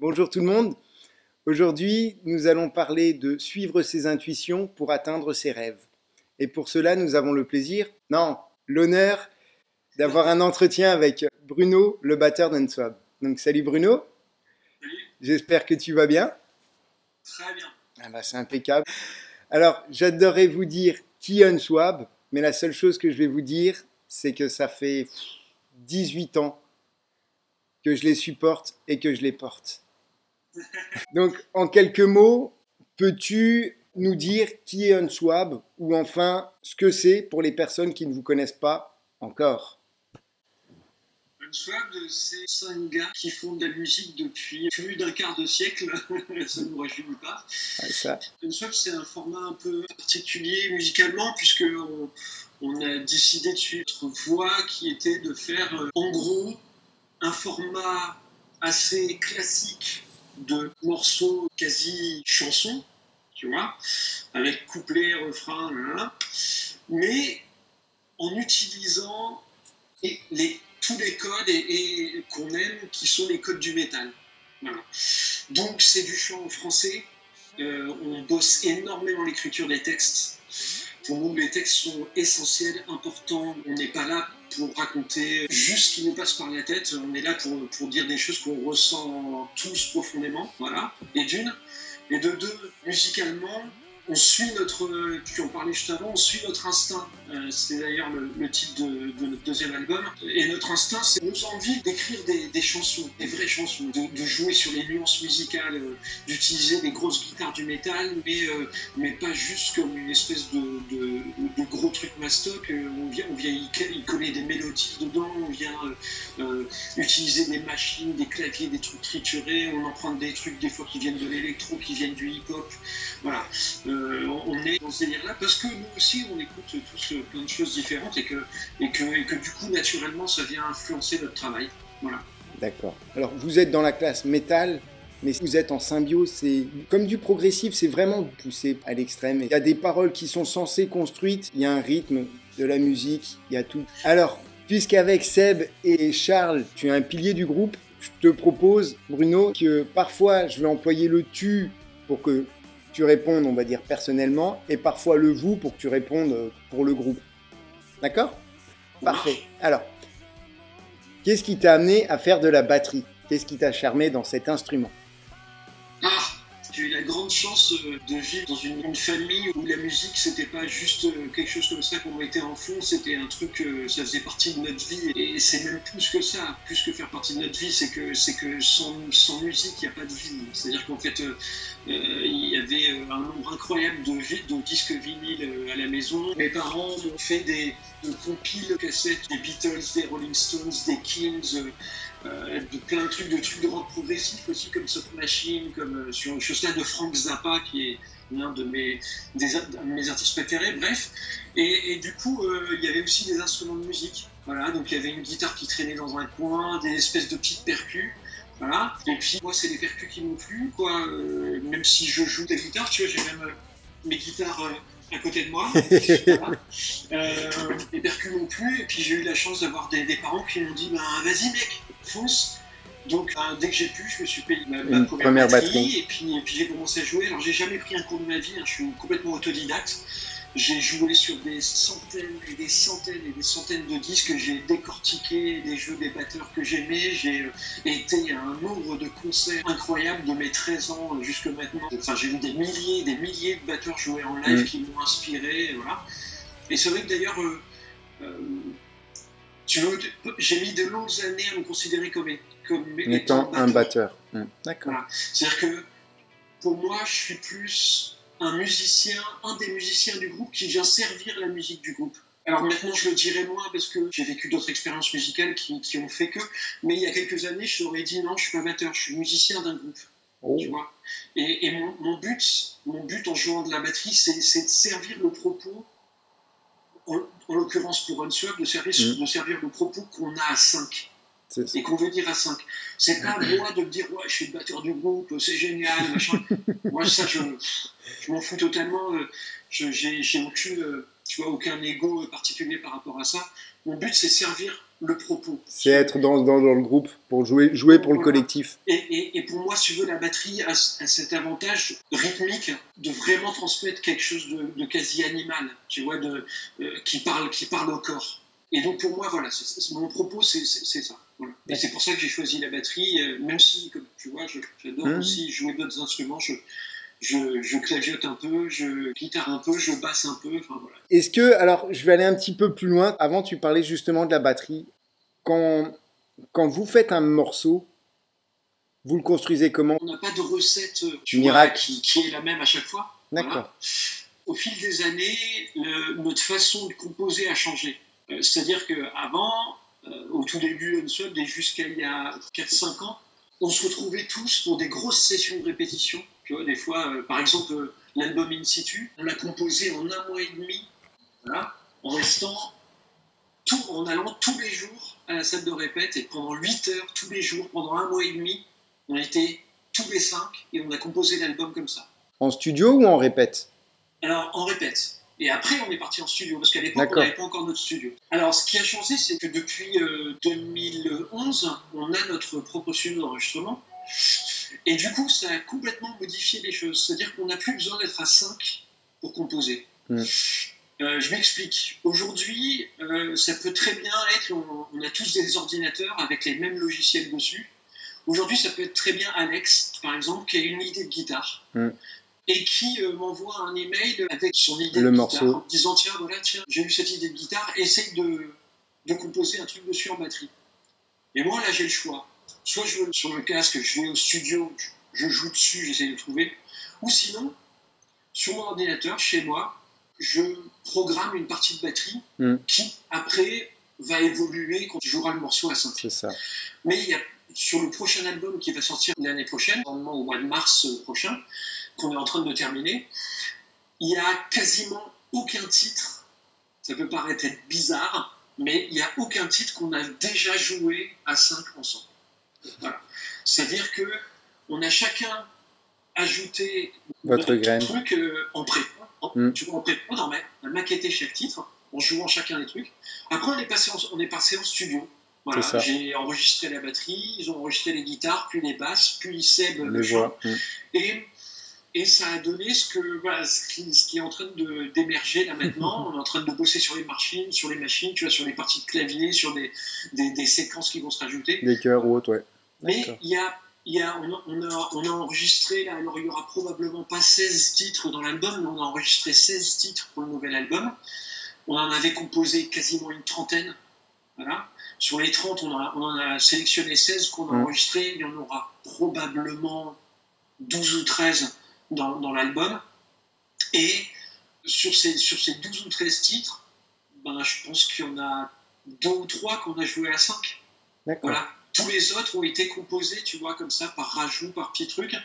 Bonjour tout le monde. Aujourd'hui, nous allons parler de suivre ses intuitions pour atteindre ses rêves. Et pour cela, nous avons le plaisir, non, l'honneur d'avoir un entretien avec Bruno, le batteur d'Unswab. Donc salut Bruno. Salut. J'espère que tu vas bien. Très bien. Ah bah, c'est impeccable. Alors, j'adorerais vous dire qui est Unswab, mais la seule chose que je vais vous dire, c'est que ça fait 18 ans que je les supporte et que je les porte. Donc, en quelques mots, peux-tu nous dire qui est Unswab ou enfin ce que c'est pour les personnes qui ne vous connaissent pas encore? Unswab, c'est 5 gars qui font de la musique depuis plus d'un quart de siècle. Ça ne nous rajeunit pas. Ah, ça. Unswab, c'est un format un peu particulier musicalement puisque on a décidé de suivre notre voie qui était de faire en gros un format assez classique de morceaux quasi chansons, tu vois, avec couplet, refrain, mais en utilisant tous les codes et qu'on aime, qui sont les codes du métal. Voilà. Donc c'est du chant en français, on bosse énormément l'écriture des textes. Pour nous, les textes sont essentiels, importants. On n'est pas là pour raconter juste ce qui nous passe par la tête. On est là pour dire des choses qu'on ressent tous profondément. Voilà. Et d'une. Et de deux, musicalement, on suit notre, tu en parlais juste avant, on suit notre instinct. C'est d'ailleurs le titre de notre deuxième album. Et notre instinct, c'est nos envies d'écrire des chansons, des vraies chansons, de jouer sur les nuances musicales, d'utiliser des grosses guitares du métal, mais pas juste comme une espèce de gros truc mastoc. On vient y coller des mélodies dedans, on vient utiliser des machines, des claviers, des trucs triturés, on emprunte des trucs des fois qui viennent de l'électro, qui viennent du hip-hop. Voilà. On est dans ce délire-là parce que nous aussi on écoute tous plein de choses différentes et que du coup naturellement ça vient influencer notre travail. Voilà. D'accord. Alors vous êtes dans la classe métal, mais vous êtes en symbiose, c'est comme du progressif, c'est vraiment poussé à l'extrême. Il y a des paroles qui sont censées construites, il y a un rythme, de la musique, il y a tout. Alors, puisqu'avec Seb et Charles, tu es un pilier du groupe, je te propose, Bruno, que parfois je vais employer le tu pour que tu répondes, on va dire, personnellement, et parfois le vous pour que tu répondes pour le groupe. D'accord ? Parfait. Alors, qu'est-ce qui t'a amené à faire de la batterie ? Qu'est-ce qui t'a charmé dans cet instrument ? J'ai eu la grande chance de vivre dans une famille où la musique, c'était pas juste quelque chose comme ça qu'on mettait en fond, c'était un truc, ça faisait partie de notre vie. Et c'est même plus que ça, plus que faire partie de notre vie, c'est que sans musique, il n'y a pas de vie. C'est-à-dire qu'en fait, il y avait un nombre incroyable de disques vinyles à la maison. Mes parents ont fait des compiles cassettes des Beatles, des Rolling Stones, des Kings, de plein de trucs de rock progressif aussi, comme Soft Machine, comme sur une chose là de Frank Zappa, qui est l'un de mes artistes préférés, bref. Et du coup, il y avait aussi des instruments de musique. Voilà, donc il y avait une guitare qui traînait dans un coin, des espèces de petites percus. Voilà. Et puis moi, c'est les percus qui m'ont plu, quoi. Même si je joue de la guitare, tu vois, j'ai même mes guitares à côté de moi. Voilà. Les percus m'ont plu, et puis j'ai eu la chance d'avoir des parents qui m'ont dit vas-y mec, fonce. Donc dès que j'ai pu, je me suis payé ma première batterie. Et puis j'ai commencé à jouer. Alors j'ai jamais pris un cours de ma vie, je suis complètement autodidacte. J'ai joué sur des centaines et des centaines et des centaines de disques, j'ai décortiqué les jeux des batteurs que j'aimais, j'ai été à un nombre de concerts incroyables de mes 13 ans jusque maintenant. Enfin, j'ai vu des milliers de batteurs jouer en live qui m'ont inspiré, et voilà. Et c'est vrai que d'ailleurs, j'ai mis de longues années à me considérer comme étant un batteur. D'accord. Voilà. C'est-à-dire que pour moi, je suis plus un des musiciens du groupe qui vient servir la musique du groupe. Alors maintenant, je le dirais moins parce que j'ai vécu d'autres expériences musicales qui ont fait que, mais il y a quelques années, je t'aurais dit non, je suis pas batteur, je suis musicien d'un groupe. Oh. Tu vois. Et mon but en jouant de la batterie, c'est de servir le propos, en l'occurrence pour Unswab, de servir le propos qu'on a à 5. Et qu'on veut dire à 5. C'est pas moi de me dire ouais, je suis le batteur du groupe, c'est génial, machin. Moi ça je m'en fous totalement. J'ai aucun ego particulier par rapport à ça. Mon but c'est servir le propos. C'est être dans le groupe pour jouer pour le collectif. Et pour moi, si tu veux, la batterie a cet avantage rythmique de vraiment transmettre quelque chose de quasi animal, tu vois, qui parle au corps. Et donc pour moi, voilà, mon propos, c'est ça. Voilà. Et c'est pour ça que j'ai choisi la batterie, même si, comme tu vois, j'adore aussi jouer d'autres instruments. Je claviote un peu, je guitare un peu, je basse un peu, enfin voilà. Est-ce que, alors je vais aller un petit peu plus loin, avant tu parlais justement de la batterie, quand vous faites un morceau, vous le construisez comment? On n'a pas de recette Miracle qui est la même à chaque fois. D'accord. Voilà. Au fil des années, notre façon de composer a changé. C'est-à-dire qu'avant, au tout début Unsub, et jusqu'à il y a 4-5 ans, on se retrouvait tous pour des grosses sessions de répétition. Tu vois, des fois, par exemple, l'album In Situ, on l'a composé en 1 mois et demi, voilà, en allant tous les jours à la salle de répète, et pendant 8 heures, tous les jours, pendant 1 mois et demi, on était tous les 5 et on a composé l'album comme ça. En studio ou en répète? Alors, en répète. Et après, on est parti en studio, parce qu'à l'époque, on n'avait pas encore notre studio. Alors, ce qui a changé, c'est que depuis 2011, on a notre propre studio d'enregistrement. Et du coup, ça a complètement modifié les choses. C'est-à-dire qu'on n'a plus besoin d'être à 5 pour composer. Je m'explique. Aujourd'hui, ça peut très bien être, on a tous des ordinateurs avec les mêmes logiciels dessus. Aujourd'hui, ça peut être très bien Alex, par exemple, qui a une idée de guitare. Et qui m'envoie un email avec son idée de guitare, en disant tiens, voilà, j'ai eu cette idée de guitare, essaye de composer un truc dessus en batterie. Et moi, là, j'ai le choix. Soit je veux sur le casque, je vais au studio, je joue dessus, j'essaie de trouver. Ou sinon, sur mon ordinateur, chez moi, je programme une partie de batterie qui, après, va évoluer quand tu joueras le morceau à 5. C'est ça. Mais il y a, sur le prochain album qui va sortir l'année prochaine, au mois de mars prochain, qu'on est en train de terminer, il n'y a quasiment aucun titre, ça peut paraître être bizarre, mais il n'y a aucun titre qu'on a déjà joué à 5 ensemble. Voilà. C'est-à-dire qu'on a chacun ajouté votre truc en pré. Tu vois, en pré, on a maquetté chaque titre en jouant chacun des trucs. Après, on est passé en studio. Voilà, j'ai enregistré la batterie, ils ont enregistré les guitares, puis les basses, puis Seb le chant. Et ça a donné ce qui est en train d'émerger là maintenant. On est en train de bosser sur les machines, tu vois, sur les parties de clavier, sur des séquences qui vont se rajouter. Des chœurs ou autre, ouais. Mais on a enregistré, là, alors il n'y aura probablement pas 16 titres dans l'album, mais on a enregistré 16 titres pour le nouvel album. On en avait composé quasiment une trentaine. Voilà. Sur les 30, on en a sélectionné 16 qu'on a enregistrés. Il y en aura probablement 12 ou 13 dans l'album. Et sur ces 12 ou 13 titres, je pense qu'il y en a 2 ou 3 qu'on a joué à 5. D'accord. Voilà. Tous les autres ont été composés, tu vois, comme ça, par rajout, par petits trucs.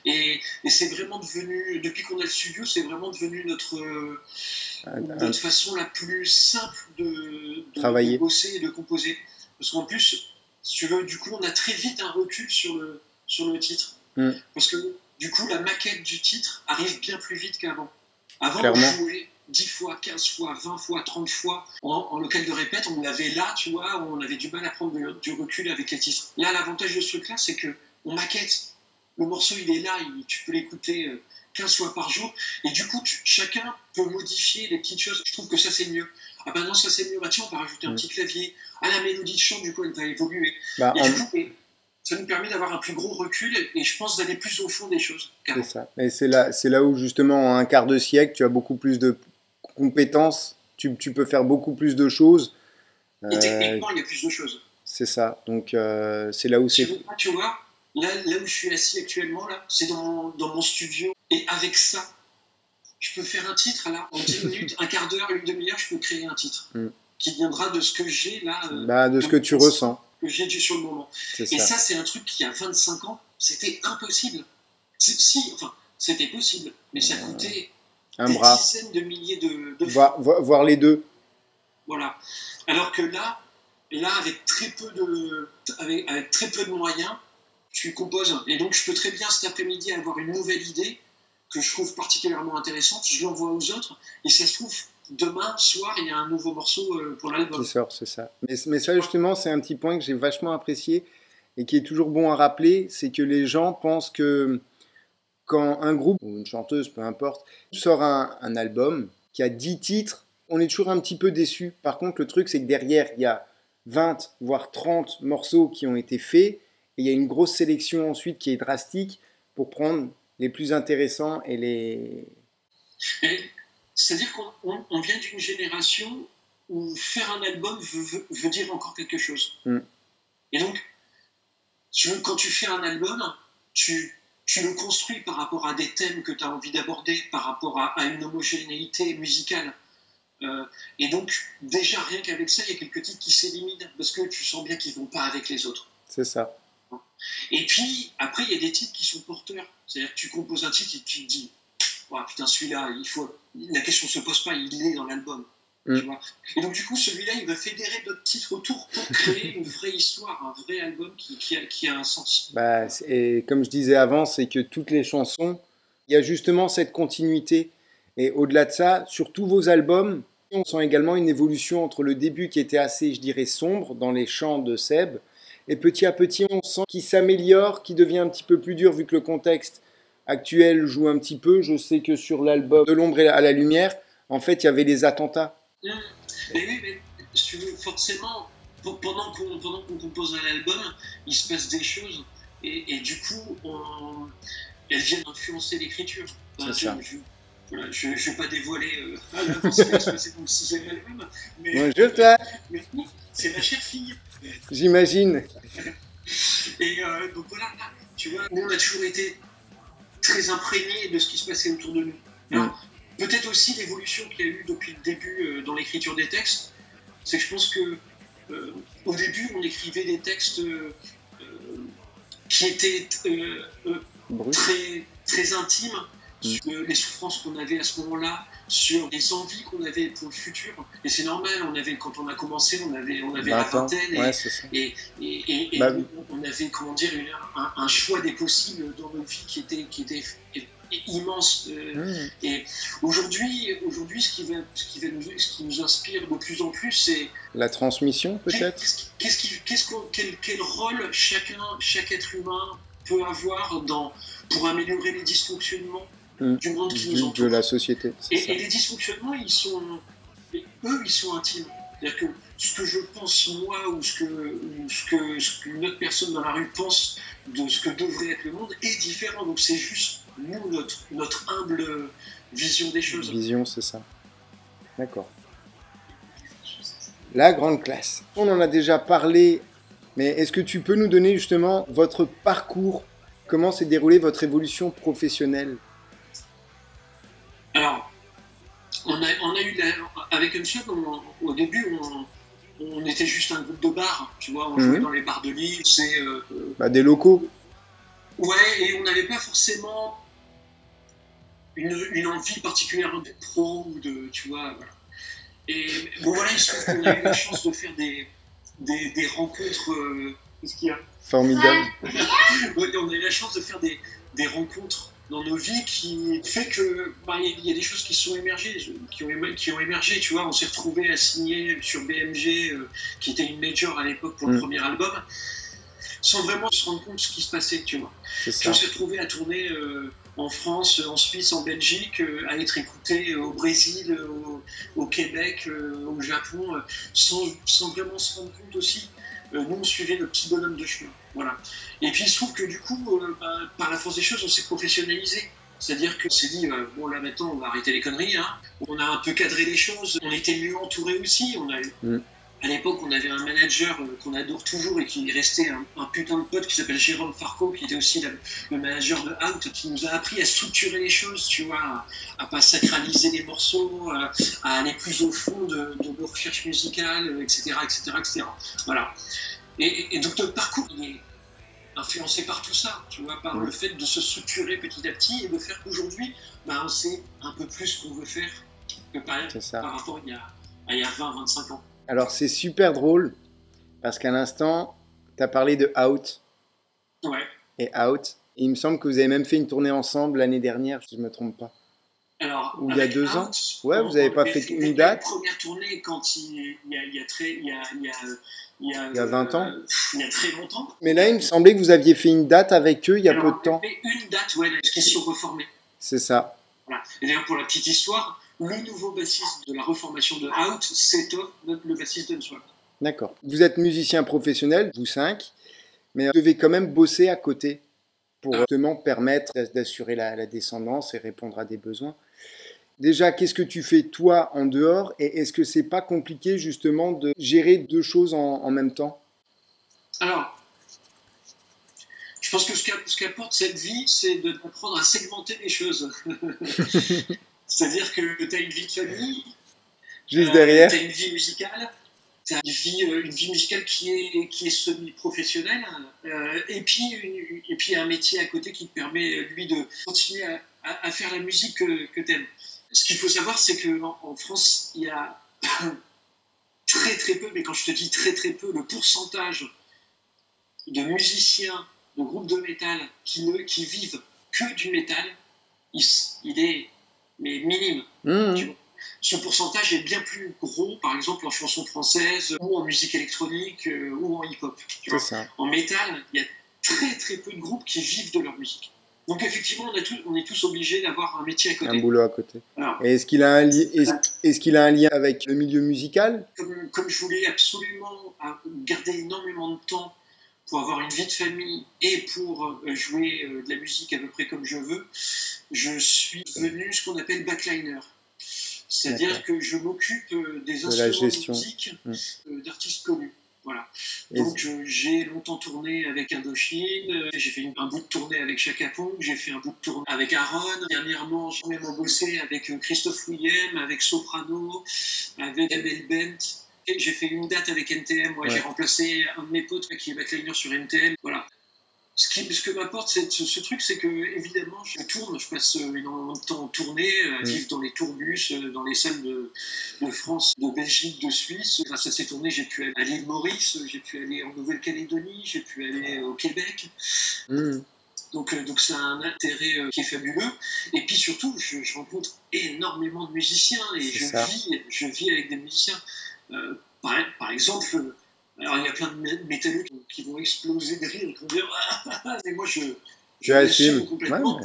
Et c'est vraiment devenu, depuis qu'on a le studio, c'est vraiment devenu notre façon la plus simple de bosser et de composer. Parce qu'en plus, si tu veux, du coup, on a très vite un recul sur le titre. Parce que, du coup, la maquette du titre arrive bien plus vite qu'avant. Avant, on jouait 10 fois, 15 fois, 20 fois, 30 fois en local de répète, on l'avait là, tu vois, on avait du mal à prendre du recul avec les titres. Là, l'avantage de ce truc-là, c'est qu'on maquette. Le morceau, il est là, tu peux l'écouter 15 fois par jour, et du coup, chacun peut modifier les petites choses. Je trouve que ça, c'est mieux. Ah ben non, ça, c'est mieux. Tiens, on va rajouter un petit clavier. Ah, la mélodie de chant, du coup, elle va évoluer. Du coup, ça nous permet d'avoir un plus gros recul et je pense d'aller plus au fond des choses. C'est ça. Et c'est là où, justement, en un quart de siècle, tu as beaucoup plus de compétences, tu peux faire beaucoup plus de choses. Et techniquement, il y a plus de choses. C'est ça. Donc, c'est là où c'est... Tu vois, là où je suis assis actuellement, là, c'est dans mon studio. Et avec ça, je peux faire un titre, là, en 10 minutes, un quart d'heure, une demi-heure, je peux créer un titre qui viendra de ce que j'ai, là. De ce que tu ressens. Que j'ai sur le moment. Et ça, c'est un truc qui, a 25 ans, c'était impossible. C'était possible, mais ça coûtait des dizaines de milliers de francs. Voir les deux. Voilà. Alors que là avec très peu de moyens, tu composes. Et donc, je peux très bien cet après-midi avoir une nouvelle idée que je trouve particulièrement intéressante. Je l'envoie aux autres. Et ça se trouve, demain soir, il y a un nouveau morceau pour Qui l'album. sort, c'est ça. Mais ça, justement, c'est un petit point que j'ai vachement apprécié et qui est toujours bon à rappeler, c'est que les gens pensent que quand un groupe ou une chanteuse, peu importe, sort un album qui a 10 titres, on est toujours un petit peu déçu. Par contre, le truc, c'est que derrière, il y a 20, voire 30 morceaux qui ont été faits, et il y a une grosse sélection ensuite qui est drastique pour prendre les plus intéressants et les... C'est-à-dire qu'on vient d'une génération où faire un album veut dire encore quelque chose. Et donc, quand tu fais un album, tu le construis par rapport à des thèmes que tu as envie d'aborder, par rapport à une homogénéité musicale. Et donc, déjà, rien qu'avec ça, il y a quelques titres qui s'éliminent, parce que tu sens bien qu'ils ne vont pas avec les autres. C'est ça. Et puis, après, il y a des titres qui sont porteurs. C'est-à-dire que tu composes un titre et tu te dis, oh, putain, celui-là, la question ne se pose pas, il est dans l'album. Tu vois. Et donc, du coup, celui-là, il va fédérer d'autres titres autour pour créer une vraie histoire, un vrai album qui a un sens. Et comme je disais avant, c'est que toutes les chansons, il y a justement cette continuité. Et au-delà de ça, sur tous vos albums, on sent également une évolution entre le début qui était assez, je dirais, sombre dans les chants de Seb, et petit à petit, on sent qu'il s'améliore, qu'il devient un petit peu plus dur vu que le contexte actuel joue un petit peu. Je sais que sur l'album De l'ombre à la lumière, en fait, il y avait les attentats. Mais oui, mais si tu veux, forcément, pendant qu'on compose un album, il se passe des choses, et du coup, elles viennent influencer l'écriture. C'est ça. Je ne vais pas dévoiler à l'avance ce qui va se passer dans le 6e album, mais, bonjour toi. Mais c'est ma chère fille. J'imagine. Et donc voilà, tu vois, nous on a toujours été très imprégnés de ce qui se passait autour de nous. Alors, peut-être aussi l'évolution qu'il y a eu depuis le début dans l'écriture des textes, c'est que je pense que au début on écrivait des textes qui étaient très, très intimes sur les souffrances qu'on avait à ce moment-là, sur les envies qu'on avait pour le futur. Et c'est normal, quand on a commencé, on avait la vingtaine, et on avait, comment dire, un choix des possibles dans nos vies qui était immense. Et aujourd'hui, ce qui nous inspire de plus en plus, c'est la transmission, peut-être. Quel rôle chaque être humain peut avoir pour améliorer les dysfonctionnements du monde qui nous entoure, de la société. Et les dysfonctionnements, ils sont intimes. C'est-à-dire que ce que je pense moi, ou ce qu'une autre personne dans la rue pense de ce que devrait être le monde est différent. Donc c'est juste nous, notre humble vision des choses. Vision, c'est ça. D'accord. La grande classe. On en a déjà parlé, mais est-ce que tu peux nous donner justement votre parcours? Comment s'est déroulée votre évolution professionnelle? Alors, on a eu avec Unshot, au début, on était juste un groupe de bars, tu vois, on jouait dans les bars de Lille, des locaux. Ouais, et on n'avait pas forcément une envie particulière de pro ou de, tu vois, voilà. Et bon voilà, il se trouve qu'on a eu la chance de faire des rencontres. Qu'est-ce qu'il y a? Formidable. On a eu la chance de faire des rencontres dans nos vies qui fait que il y a des choses qui sont émergées, qui ont émergé, tu vois. On s'est retrouvés à signer sur BMG, qui était une major à l'époque pour le premier album, sans vraiment se rendre compte de ce qui se passait, tu vois. Puis on s'est retrouvés à tourner en France, en Suisse, en Belgique, à être écoutés au Brésil, au Québec, au Japon, sans vraiment se rendre compte aussi. Nous, on suivait le petit bonhomme de chemin. Voilà. Et puis, il se trouve que du coup, par la force des choses, on s'est professionnalisé. C'est-à-dire qu'on s'est dit, bon, là maintenant, on va arrêter les conneries. Hein. On a un peu cadré les choses. On était mieux entourés aussi. À l'époque, on avait un manager qu'on adore toujours et qui restait un putain de pote qui s'appelle Jérôme Farco, qui était aussi le manager de Out, qui nous a appris à structurer les choses, tu vois, à pas sacraliser les morceaux, à aller plus au fond de nos recherches musicales, etc., etc., etc. Voilà. Et donc notre parcours, il est influencé par tout ça, tu vois, par le fait de se structurer petit à petit et de faire qu'aujourd'hui, on sait un peu plus ce qu'on veut faire que par rapport à il y a 20-25 ans. Alors c'est super drôle parce qu'à l'instant, tu as parlé de Out. Ouais. Et Out. Et il me semble que vous avez même fait une tournée ensemble l'année dernière, si je ne me trompe pas. Alors, Ou il y a avec 2 ans? Out, Ouais, vous n'avez pas avait fait fait une une date première tournée quand il y a très, il y a 20 ans? il y a très longtemps. Mais là, il me semblait que vous aviez fait une date avec eux il y a peu Alors, de on avait temps. fait une date, ouais, parce qu'ils se sont reformés. C'est ça. Voilà. Et d'ailleurs, pour la petite histoire, le nouveau bassiste de la reformation de Out, c'est Tom, le bassiste d'Unswap. D'accord. Vous êtes musicien professionnel, vous 5, mais vous devez quand même bosser à côté pour justement permettre d'assurer la descendance et répondre à des besoins. Déjà, qu'est-ce que tu fais toi en dehors et est-ce que c'est pas compliqué justement de gérer 2 choses en même temps? Alors, je pense que ce qu'apporte cette vie, c'est d'apprendre à segmenter les choses. C'est-à-dire que tu as une vie de famille, Juste tu derrière. as une vie musicale, tu as une vie musicale qui est semi-professionnelle, et puis un métier à côté qui te permet, lui, de continuer à faire la musique que tu aimes. Ce qu'il faut savoir, c'est qu'en France, il y a très très peu, mais quand je te dis très très peu, le pourcentage de musiciens de groupes de métal qui vivent que du métal, il est mais minime. Tu vois. Ce pourcentage est bien plus gros, par exemple, en chanson française ou en musique électronique ou en hip-hop. C'est ça. En métal, il y a très très peu de groupes qui vivent de leur musique. Donc effectivement, on est tous obligés d'avoir un métier à côté. Un boulot à côté. Alors, et est-ce qu'il a un lien avec le milieu musical? Comme je voulais absolument garder énormément de temps pour avoir une vie de famille et pour jouer de la musique à peu près comme je veux, je suis devenu ce qu'on appelle backliner. C'est-à-dire que je m'occupe des instruments de musique d'artistes connus. Voilà. Donc j'ai longtemps tourné avec Indochine, j'ai fait un bout de tournée avec Chaka Pong, j'ai fait un bout de tournée avec Aaron. Dernièrement, j'ai même bossé avec Christophe Willem, avec Soprano, avec Amel Bent. Et j'ai fait une date avec NTM. J'ai remplacé un de mes potes qui est backliner sur NTM. Voilà. Ce que m'apporte ce truc, c'est que évidemment, je tourne, je passe énormément de temps en tournée, vivre dans les tourbus, dans les salles de France, de Belgique, de Suisse. Grâce à ces tournées, j'ai pu aller à l'île Maurice, j'ai pu aller en Nouvelle-Calédonie, j'ai pu aller au Québec. Donc ça a un intérêt qui est fabuleux. Et puis surtout, je rencontre énormément de musiciens et je vis avec des musiciens. Par exemple, alors il y a plein de métalleux qui vont exploser de rire et qui vont dire mais moi je l'assume complètement.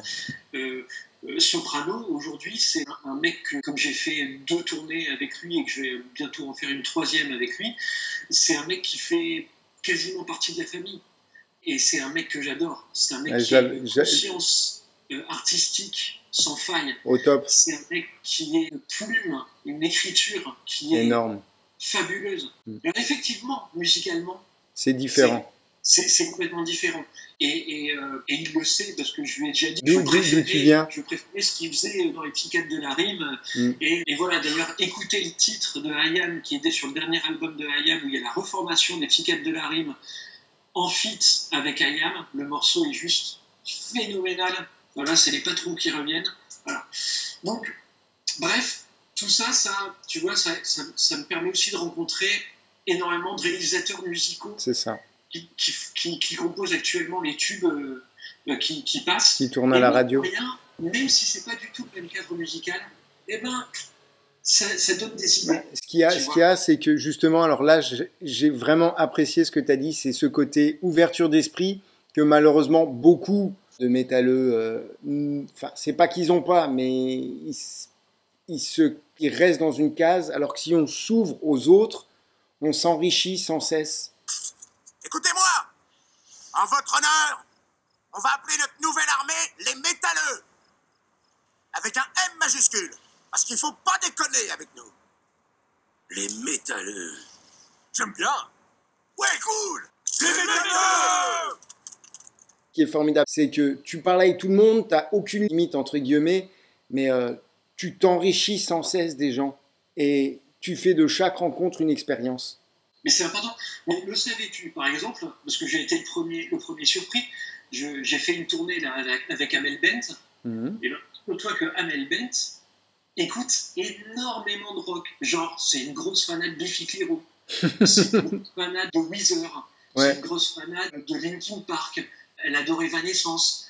Soprano, aujourd'hui, c'est un mec que, comme j'ai fait 2 tournées avec lui et que je vais bientôt en faire une 3e avec lui, c'est un mec qui fait quasiment partie de la famille. Et c'est un mec que j'adore. C'est un mec qui a une conscience artistique sans faille. Au top. C'est un mec qui a une plume, une écriture qui est énorme, fabuleuse. Alors effectivement, musicalement, c'est différent. C'est complètement différent. Et il le sait parce que je lui ai déjà dit. D'où tu viens? Je préférais ce qu'il faisait dans les psychiatres de la rime. Et voilà, d'ailleurs, écoutez le titre de I.Am qui était sur le dernier album de I.Am où il y a la reformation des psychiatres de la rime en feat avec I.Am. Le morceau est juste phénoménal. Voilà, c'est les patrons qui reviennent. Voilà. Donc, bref, tout ça, tu vois, ça me permet aussi de rencontrer énormément de réalisateurs musicaux. C'est ça. Qui composent actuellement les tubes qui passent. Qui tournent à la radio. Même si c'est pas du tout le même cadre musical, eh ben, ça donne des idées. Ce qu'il y a, c'est que justement, alors là, j'ai vraiment apprécié ce que tu as dit, c'est ce côté ouverture d'esprit que malheureusement beaucoup de métalleux, enfin, c'est pas qu'ils ont pas, mais ils restent dans une case, alors que si on s'ouvre aux autres, on s'enrichit sans cesse. Écoutez-moi, en votre honneur, on va appeler notre nouvelle armée les métalleux, avec un M majuscule, parce qu'il faut pas déconner avec nous. Les métalleux. J'aime bien. Ouais, cool. Les métalleux. Ce qui est formidable, c'est que tu parles avec tout le monde, tu n'as aucune limite, entre guillemets, mais tu t'enrichis sans cesse des gens, et tu fais de chaque rencontre une expérience. Mais c'est important. Mais le savais-tu, par exemple, parce que j'ai été le premier surpris, j'ai fait une tournée là, avec Amel Bent, et toi que Amel Bent écoute énormément de rock. Genre, c'est une grosse fanade de Biffy Clyro, c'est une grosse fanade de Weezer, c'est une grosse fanade de Linkin Park, elle adore Evanescence.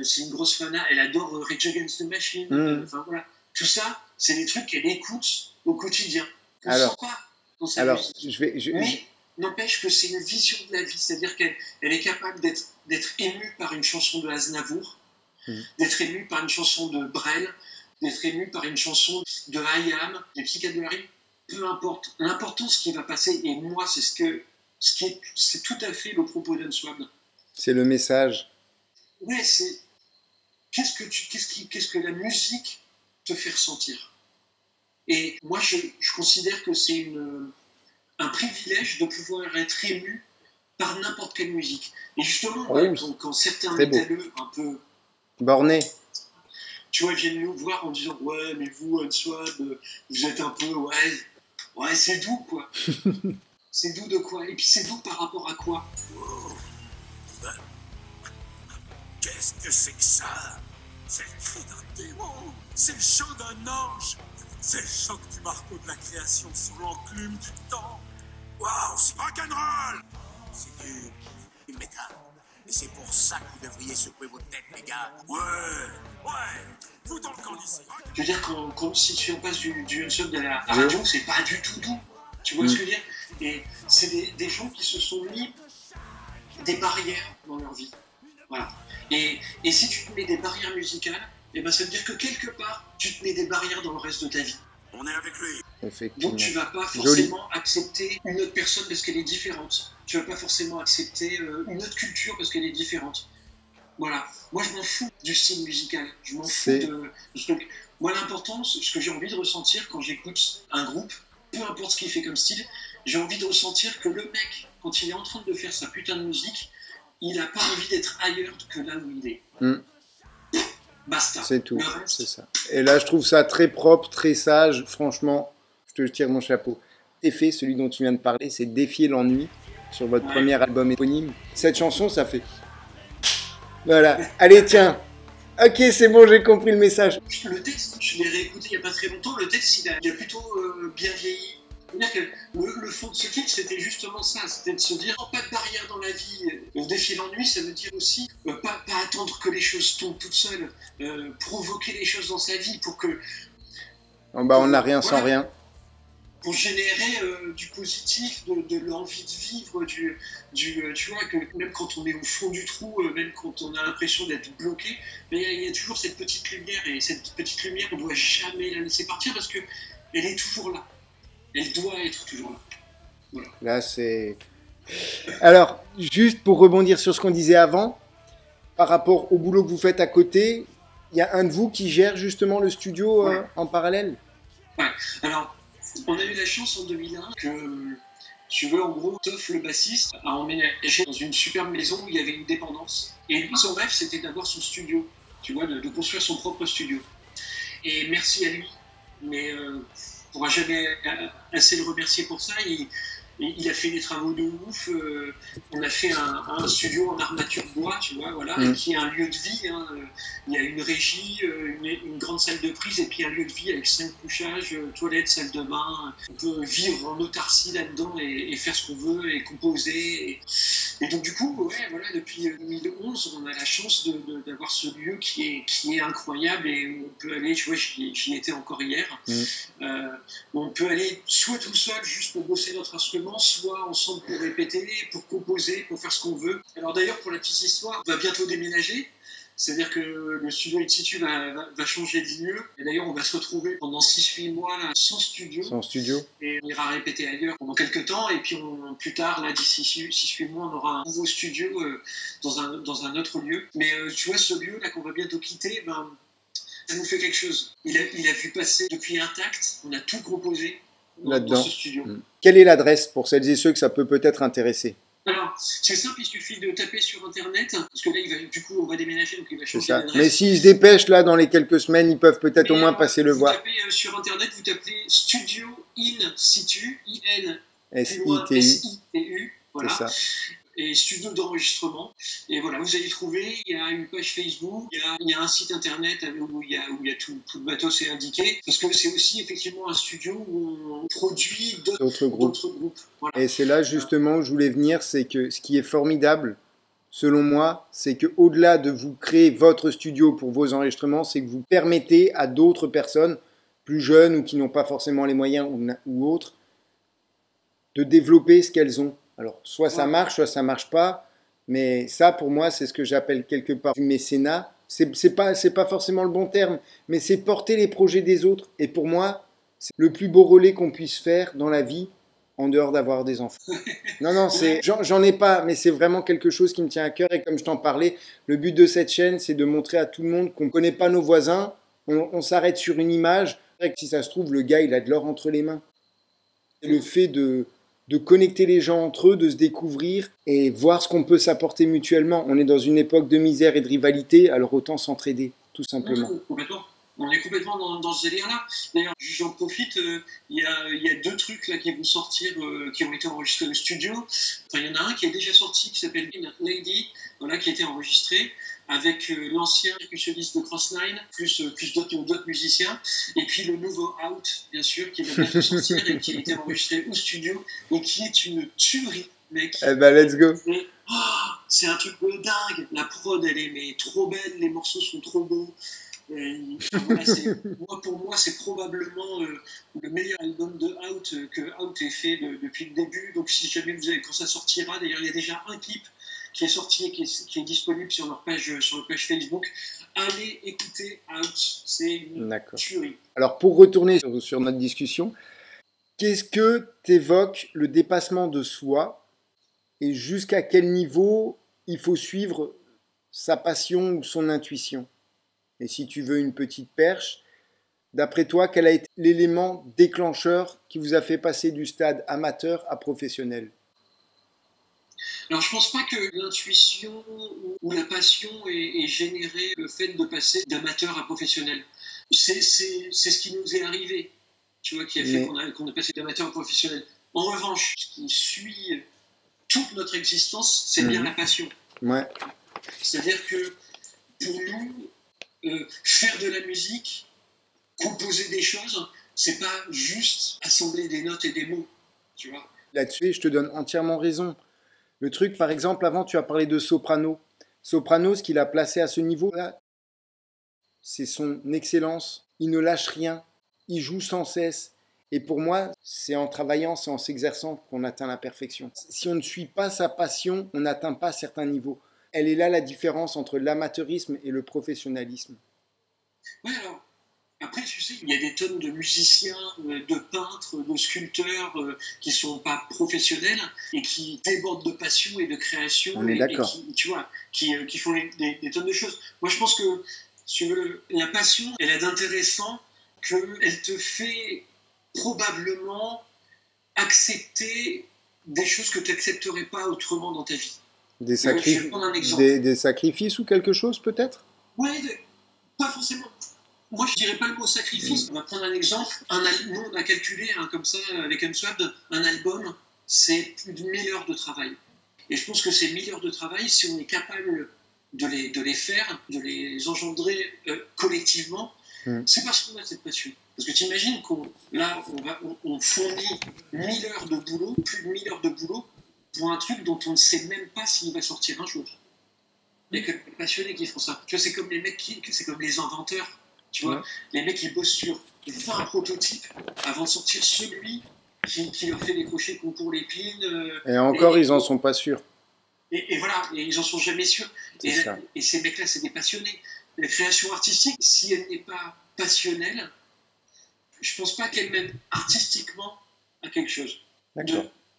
c'est une grosse fana, elle adore Rage Against the Machine, enfin voilà. Tout ça, c'est des trucs qu'elle écoute au quotidien. On ne sent pas dans sa musique. Mais n'empêche que c'est une vision de la vie, c'est-à-dire qu'elle est capable d'être émue par une chanson de Aznavour, d'être émue par une chanson de Brel, d'être émue par une chanson de I.Am, des Psychiatres de la rime, peu importe. L'important, ce qui va passer, et moi, c'est tout à fait le propos d'Unswab. C'est le message. Ouais, c'est qu'est-ce que la musique te fait ressentir. Et moi, je considère que c'est un privilège de pouvoir être ému par n'importe quelle musique. Et justement, quand certains métalleux un peu bornés, tu vois, viennent nous voir en disant ouais, mais vous, Unswab, vous êtes un peu ouais, c'est doux quoi. C'est doux de quoi? Et puis c'est doux par rapport à quoi? Qu'est-ce que c'est que ça? C'est le cri d'un démon, c'est le chant d'un ange, c'est le choc du marteau de la création sous l'enclume du temps. Waouh, c'est rock'n'roll! C'est du métal. Et c'est pour ça que vous devriez secouer votre tête, les gars. Ouais, vous dans le camp d'ici. Je veux dire, si tu en passes du Unswab de la radio, c'est pas du tout doux. Tu vois ce que je veux dire? Et c'est des gens qui se sont mis des barrières dans leur vie. Voilà. Et si tu te mets des barrières musicales, eh ben ça veut dire que quelque part, tu te mets des barrières dans le reste de ta vie. On est avec lui. Donc tu vas pas forcément accepter une autre personne parce qu'elle est différente. Tu vas pas forcément accepter une autre culture parce qu'elle est différente. Voilà. Moi, je m'en fous du style musical. Je m'en fous de... Donc, moi, l'important, ce que j'ai envie de ressentir quand j'écoute un groupe, peu importe ce qu'il fait comme style, j'ai envie de ressentir que le mec, quand il est en train de faire sa putain de musique, il n'a pas envie d'être ailleurs que là où il est. Basta. C'est tout, c'est ça. Et là, je trouve ça très propre, très sage. Franchement, je te tire mon chapeau. Effet, celui dont tu viens de parler, c'est Défier l'ennui sur votre premier album éponyme. Cette chanson, ça fait... Voilà. Allez, tiens. Ok, c'est bon, j'ai compris le message. Le texte, je l'ai réécouté il n'y a pas très longtemps. Le texte, il a plutôt bien vieilli. Le fond de ce titre, c'était justement ça, c'était de se dire pas de barrière dans la vie. Défier l'ennui, ça veut dire aussi pas attendre que les choses tombent toutes seules, provoquer les choses dans sa vie pour que... on n'a rien sans rien. Pour générer du positif, de l'envie de vivre, tu vois, que même quand on est au fond du trou, même quand on a l'impression d'être bloqué, mais il y a toujours cette petite lumière, et cette petite lumière, on ne doit jamais la laisser partir parce qu'elle est toujours là. Elle doit être toujours là. Voilà. Là, c'est... Alors, juste pour rebondir sur ce qu'on disait avant, par rapport au boulot que vous faites à côté, il y a un de vous qui gère justement le studio en parallèle? Ouais. Alors, on a eu la chance en 2001 que, tu veux, en gros, Toff, le bassiste, a emménagé dans une superbe maison où il y avait une dépendance. Et lui, son rêve, c'était d'avoir son studio, tu vois, de construire son propre studio. Et merci à lui. Mais... on ne pourra jamais assez le remercier pour ça. Il a fait des travaux de ouf. On a fait un studio en armature bois, tu vois, voilà, qui est un lieu de vie. Hein. Il y a une régie, une grande salle de prise et puis un lieu de vie avec 5 couchages, toilettes, salle de bain. On peut vivre en autarcie là-dedans et faire ce qu'on veut et composer. Et donc du coup, voilà, depuis 2011, on a la chance d'avoir ce lieu qui est incroyable et on peut aller, tu vois, j'y étais encore hier. On peut aller soit tout seul juste pour bosser notre instrument, soit ensemble pour répéter, pour composer, pour faire ce qu'on veut. Alors d'ailleurs, pour la petite histoire, on va bientôt déménager. C'est-à-dire que le studio In Situ va changer de lieu. Et d'ailleurs, on va se retrouver pendant 6-8 mois là, sans studio. Sans studio. Et on ira répéter ailleurs pendant quelques temps. Et puis plus tard, là, d'ici 6-8 mois, on aura un nouveau studio dans un autre lieu. Mais tu vois, ce lieu là qu'on va bientôt quitter, ça nous fait quelque chose. Il a vu passer depuis Intact. On a tout composé dans ce studio. Quelle est l'adresse pour celles et ceux que ça peut peut-être intéresser? Alors, c'est simple, il suffit de taper sur Internet, parce que là, du coup, on va déménager, donc il va changer d'adresse. Mais s'ils se dépêchent, là, dans les quelques semaines, ils peuvent peut-être au moins passer le voir. Vous tapez sur Internet, vous tapez Studio In Situ, I-N-S-I-T-U, voilà. C'est ça. Et studio d'enregistrement. Et voilà, vous allez trouver, il y a une page Facebook, il y a un site internet où il y a tout le matos est indiqué, parce que c'est aussi effectivement un studio où on produit d'autres groupes. Voilà. Et c'est là justement où je voulais venir, c'est que ce qui est formidable selon moi, c'est qu'au-delà de vous créer votre studio pour vos enregistrements, c'est que vous permettez à d'autres personnes, plus jeunes ou qui n'ont pas forcément les moyens ou autres, de développer ce qu'elles ont. Alors, soit ça marche, soit ça marche pas, mais ça, pour moi, c'est ce que j'appelle quelque part du mécénat. C'est pas forcément le bon terme, mais c'est porter les projets des autres. Et pour moi, c'est le plus beau relais qu'on puisse faire dans la vie, en dehors d'avoir des enfants. Non, j'en ai pas, mais c'est vraiment quelque chose qui me tient à cœur. Et comme je t'en parlais, le but de cette chaîne, c'est de montrer à tout le monde qu'on ne connaît pas nos voisins, on s'arrête sur une image. Et si ça se trouve, le gars, il a de l'or entre les mains. C'est le fait de connecter les gens entre eux, de se découvrir et voir ce qu'on peut s'apporter mutuellement. On est dans une époque de misère et de rivalité, alors autant s'entraider, tout simplement. Complètement. On est complètement dans ce délire-là. D'ailleurs, j'en profite, il y a 2 trucs là qui vont sortir, qui ont été enregistrés au studio. Enfin, il y en a un qui est déjà sorti, qui s'appelle Lady, voilà, qui a été enregistré avec l'ancien percussionniste de Cross9, plus d'autres musiciens. Et puis le nouveau Out, bien sûr, qui va bientôt sortir et qui a été enregistré au studio et qui est une tuerie, mec. Eh ben, let's go. C'est un truc de dingue. La prod, elle est trop belle, les morceaux sont trop beaux. Voilà, pour moi, c'est probablement le meilleur album de Out que Out ait fait depuis le début. Donc, si jamais quand ça sortira, d'ailleurs, il y a déjà un clip qui est sorti et qui est disponible sur leur page Facebook. Allez écouter Out, c'est une tuerie. Alors, pour retourner sur notre discussion, qu'est-ce que t'évoque le dépassement de soi et jusqu'à quel niveau il faut suivre sa passion ou son intuition? Et si tu veux une petite perche, d'après toi, quel a été l'élément déclencheur qui vous a fait passer du stade amateur à professionnel? Alors, je pense pas que l'intuition ou la passion ait généré le fait de passer d'amateur à professionnel. C'est ce qui nous est arrivé, tu vois, qui a fait qu'on a passé d'amateur à professionnel. En revanche, ce qui suit toute notre existence, c'est bien la passion. Ouais. C'est-à-dire que pour nous, faire de la musique, composer des choses, c'est pas juste assembler des notes et des mots, tu vois. Là-dessus, je te donne entièrement raison. Le truc, par exemple, avant, tu as parlé de Soprano. Soprano, ce qu'il a placé à ce niveau-là, c'est son excellence. Il ne lâche rien. Il joue sans cesse. Et pour moi, c'est en travaillant, c'est en s'exerçant qu'on atteint la perfection. Si on ne suit pas sa passion, on n'atteint pas certains niveaux. Elle est là la différence entre l'amateurisme et le professionnalisme. Oui, alors, après, tu sais, il y a des tonnes de musiciens, de peintres, de sculpteurs qui ne sont pas professionnels et qui débordent de passion et de création. On est d'accord. Et qui, tu vois, qui font des tonnes de choses. Moi, je pense que si tu veux, la passion, elle a d'intéressant qu'elle te fait probablement accepter des choses que tu n'accepterais pas autrement dans ta vie. Des sacrifices ou quelque chose, peut-être? Oui, pas forcément. Moi, je dirais pas le mot sacrifice. On va prendre un exemple. Nous, on a calculé, comme ça, avec Unswap, un album, c'est plus de 1000 heures de travail. Et je pense que ces 1000 heures de travail, si on est capable de les faire, de les engendrer collectivement, c'est parce qu'on a cette passion. Parce que tu imagines qu'on fournit 1000 heures de boulot, plus de 1000 heures de boulot, pour un truc dont on ne sait même pas s'il va sortir un jour. Il y a que les passionnés qui font ça. Tu vois, c'est comme les mecs c'est comme les inventeurs. Tu vois, les mecs qui bossent sur 20 prototypes avant de sortir celui qui leur fait décrocher concours l'épine. Et encore, ils en sont pas sûrs. Et voilà, et ils en sont jamais sûrs. Et ces mecs-là, c'est des passionnés. La création artistique, si elle n'est pas passionnelle, je pense pas qu'elle mène artistiquement à quelque chose.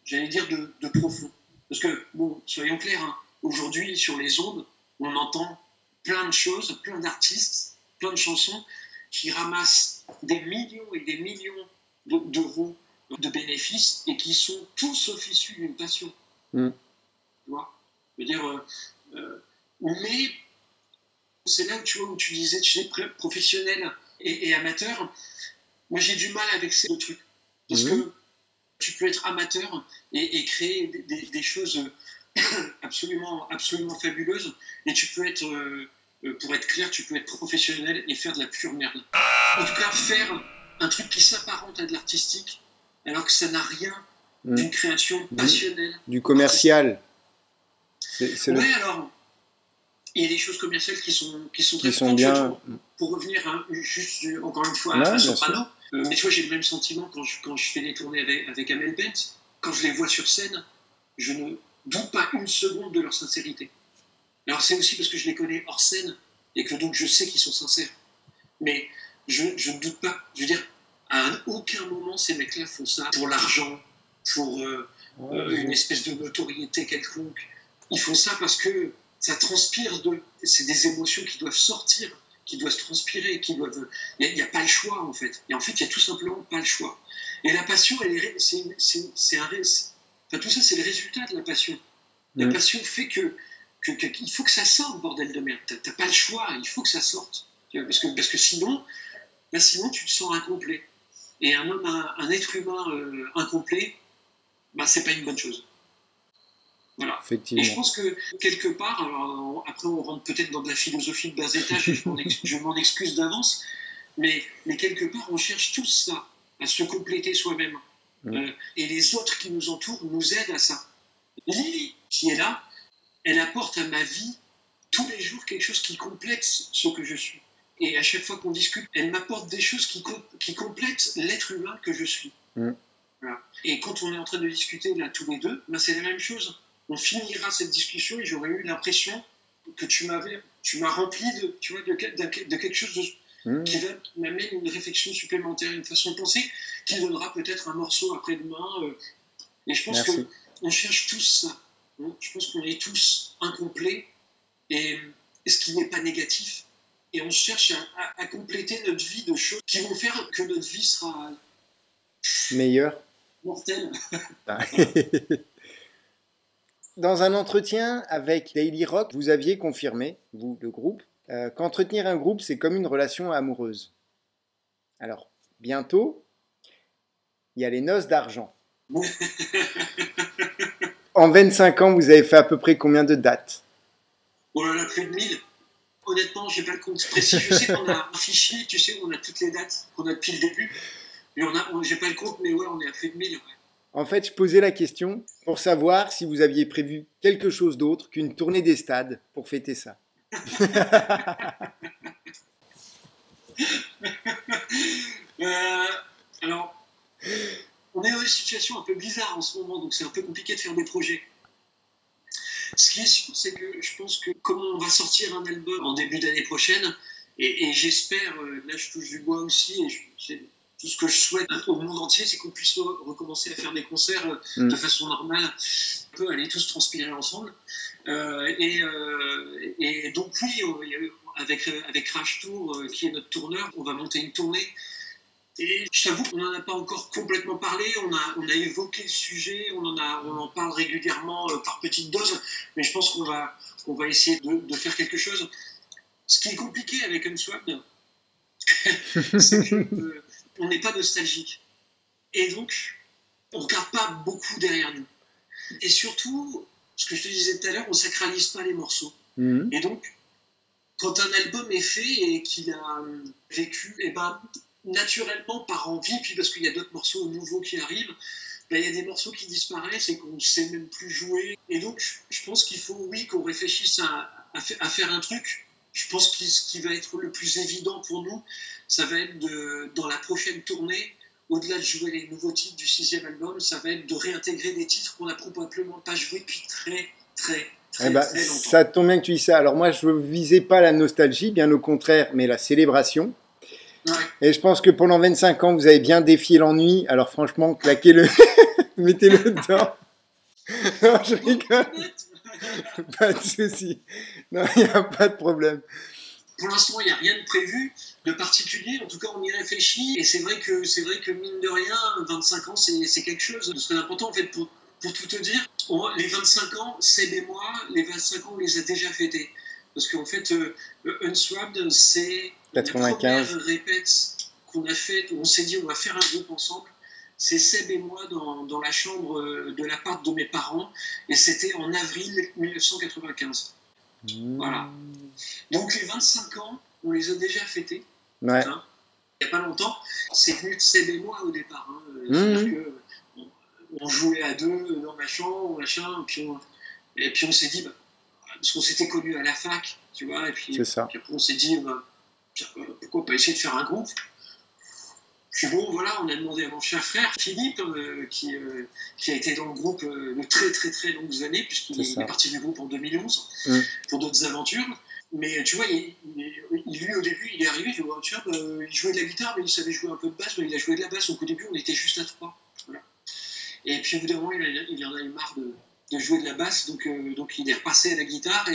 J'allais dire de profond. Parce que, bon, soyons clairs, aujourd'hui, sur les ondes, on entend plein de choses, plein d'artistes, plein de chansons qui ramassent des millions et des millions d'euros de bénéfices et qui sont tous sauf issus d'une passion. Tu vois, je veux dire, mais c'est là où tu disais, tu sais, professionnel et amateur. Moi, j'ai du mal avec ces deux trucs. Parce que tu peux être amateur et créer des choses absolument fabuleuses, et tu peux être, pour être clair, tu peux être professionnel et faire de la pure merde. En tout cas, faire un truc qui s'apparente à de l'artistique, alors que ça n'a rien d'une création passionnelle. Du commercial. Ouais, alors, il y a des choses commerciales qui sont très sont bien. Pour revenir juste encore une fois Ouais, à bien Soprano, mais tu vois, j'ai le même sentiment quand je fais des tournées avec Amel Bent. Quand je les vois sur scène, je ne doute pas une seconde de leur sincérité. Alors c'est aussi parce que je les connais hors scène et que donc je sais qu'ils sont sincères. Mais je ne doute pas. Je veux dire, à aucun moment ces mecs-là font ça pour l'argent, pour une espèce de notoriété quelconque. Ils font ça parce que ça transpire c'est des émotions qui doivent sortir, qui doivent se transpirer, il n'y a pas le choix en fait. Et en fait, il n'y a tout simplement pas le choix. Et la passion, tout ça, c'est le résultat de la passion. La passion fait qu'il faut que ça sorte, bordel de merde. T'as pas le choix, il faut que ça sorte. Parce que sinon, tu te sens incomplet. Et un être humain incomplet, c'est pas une bonne chose. Voilà. Et je pense que quelque part, alors après on rentre peut-être dans de la philosophie de bas étage, je m'en excuse d'avance, mais quelque part on cherche tous ça, à se compléter soi-même. Et les autres qui nous entourent nous aident à ça. Lily, qui est là, elle apporte à ma vie tous les jours quelque chose qui complète ce que je suis. Et à chaque fois qu'on discute, elle m'apporte des choses qui complètent l'être humain que je suis. Voilà. Et quand on est en train de discuter là tous les deux, c'est la même chose. On finira cette discussion et j'aurais eu l'impression que tu m'as rempli de quelque chose qui m'amène une réflexion supplémentaire, une façon de penser, qui donnera peut-être un morceau après-demain. Et je pense qu'on cherche tous ça. Je pense qu'on est tous incomplets, et ce qui n'est pas négatif. Et on cherche à compléter notre vie de choses qui vont faire que notre vie sera meilleure. Mortelle. Dans un entretien avec Daily Rock, vous aviez confirmé, vous, le groupe, qu'entretenir un groupe, c'est comme une relation amoureuse. Alors, bientôt, il y a les noces d'argent. En 25 ans, vous avez fait à peu près combien de dates? Oh là là, plus de 1000. Honnêtement, j'ai pas le compte précis. Je sais qu'on a un fichier, tu sais, où on a toutes les dates qu'on a depuis le début. Mais j'ai pas le compte, mais ouais, on est à plus de 1000. Ouais. En fait, je posais la question pour savoir si vous aviez prévu quelque chose d'autre qu'une tournée des stades pour fêter ça. Alors, on est dans une situation un peu bizarre en ce moment, donc c'est un peu compliqué de faire des projets. Ce qui est sûr, c'est que je pense que comme on va sortir un album en début d'année prochaine, et j'espère, là je touche du bois aussi, et tout ce que je souhaite au monde entier, c'est qu'on puisse recommencer à faire des concerts de façon normale, on peut aller tous transpirer ensemble. Et donc oui, avec Crash Tour, qui est notre tourneur, on va monter une tournée. Et je t'avoue qu'on n'en a pas encore complètement parlé, on a évoqué le sujet, on en parle régulièrement par petites doses, mais je pense qu'on va essayer de faire quelque chose. Ce qui est compliqué avec Unswapped, c'est qu'on n'est pas nostalgique. Et donc, on ne regarde pas beaucoup derrière nous. Et surtout, ce que je te disais tout à l'heure, on ne sacralise pas les morceaux. Et donc, quand un album est fait et qu'il a vécu, naturellement, par envie, puis parce qu'il y a d'autres morceaux nouveaux qui arrivent, il y a des morceaux qui disparaissent et qu'on ne sait même plus jouer. Et donc, je pense qu'il faut, oui, qu'on réfléchisse à faire un truc. Je pense que ce qui va être le plus évident pour nous, ça va être dans la prochaine tournée, au-delà de jouer les nouveaux titres du 6e album, ça va être de réintégrer des titres qu'on n'a probablement pas joués depuis très, très, très longtemps. Ça tombe bien que tu dis ça. Alors moi, je ne visais pas la nostalgie, bien au contraire, mais la célébration. Ouais. Et je pense que pendant 25 ans, vous avez bien défié l'ennui. Alors franchement, claquez-le, mettez-le dedans. Non, je rigole. Pas de souci. Non, il n'y a pas de problème. Pour l'instant, il n'y a rien de prévu, de particulier. En tout cas, on y réfléchit. Et c'est vrai que mine de rien, 25 ans, c'est quelque chose de très important. En fait, pour tout te dire, les 25 ans, Seb et moi, les 25 ans, on les a déjà fêtés. Parce qu'en fait, Unswapped, c'est 95. la première répète qu'on a faite, où on s'est dit on va faire un groupe ensemble. C'est Seb et moi dans la chambre de l'appart de mes parents, et c'était en avril 1995. Voilà. Donc les 25 ans, on les a déjà fêtés. Ouais. Hein, il n'y a pas longtemps. C'est venu de Seb et moi au départ. Hein. C'est-à-dire qu'on jouait à deux dans ma chambre, machin, et puis on s'est dit, parce qu'on s'était connus à la fac, tu vois, et puis après on s'est dit, pourquoi pas essayer de faire un groupe. Puis bon, voilà, on a demandé à mon cher frère, Philippe, qui a été dans le groupe de très très très longues années, puisqu'il est parti du groupe en 2011, pour d'autres aventures. Mais tu vois, lui au début, il est arrivé, il jouait de la guitare, mais il savait jouer un peu de basse, mais il a joué de la basse, donc au début on était juste à 3. Voilà. Et puis au bout d'un moment, il en a eu marre de jouer de la basse, donc il est repassé à la guitare,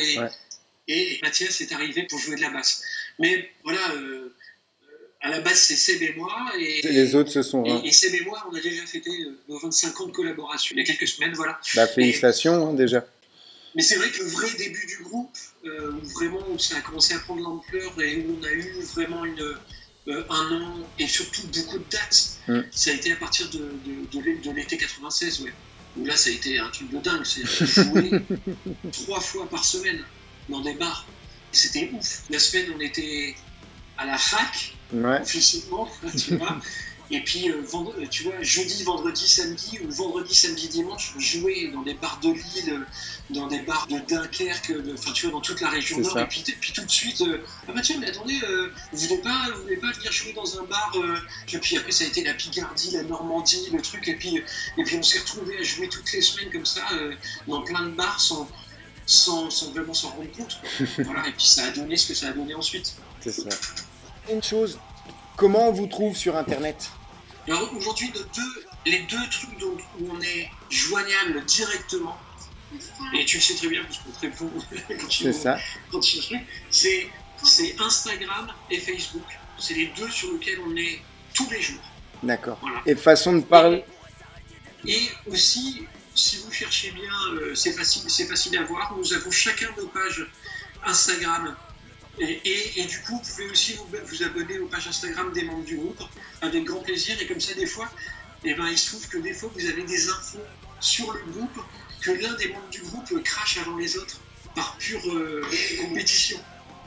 et Mathias est arrivé pour jouer de la basse. Mais voilà, à la base c'est Seb et moi, et les autres se sont... Et Seb et moi, on a déjà fêté nos 25 ans de collaboration, il y a quelques semaines, voilà. Bah, félicitations, déjà. Mais c'est vrai que le vrai début du groupe, où vraiment ça a commencé à prendre l'ampleur et où on a eu vraiment un an et surtout beaucoup de dates, ça a été à partir de l'été 96, ouais. Où là, ça a été un truc de dingue. C'est jouer 3 fois par semaine dans des bars. C'était ouf. La semaine, on était à la fac, officiellement, tu vois. Et puis, tu vois, jeudi, vendredi, samedi, ou vendredi, samedi, dimanche, on jouait dans des bars de Lille, dans des bars de Dunkerque, enfin, tu vois, dans toute la région nord. Et puis tout de suite, ah bah tiens, mais attendez, vous voulez pas venir jouer dans un bar Et puis après, ça a été la Picardie, la Normandie, le truc. Et puis on s'est retrouvés à jouer toutes les semaines comme ça, dans plein de bars, sans vraiment s'en rendre compte. Voilà, et puis ça a donné ce que ça a donné ensuite. C'est ça. Une chose, comment on vous trouve sur Internet ? Alors aujourd'hui, les deux trucs où on est joignable directement, et tu le sais très bien parce qu'on te répond quand tu truc, c'est Instagram et Facebook. C'est les deux sur lesquels on est tous les jours. D'accord. Voilà. Et façon de parler. Et aussi, si vous cherchez bien, c'est facile à voir. Nous avons chacun nos pages Instagram. Et du coup, vous pouvez aussi vous abonner aux pages Instagram des membres du groupe avec grand plaisir. Et comme ça, des fois, il se trouve que des fois, vous avez des infos sur le groupe que l'un des membres du groupe crache avant les autres par pure compétition.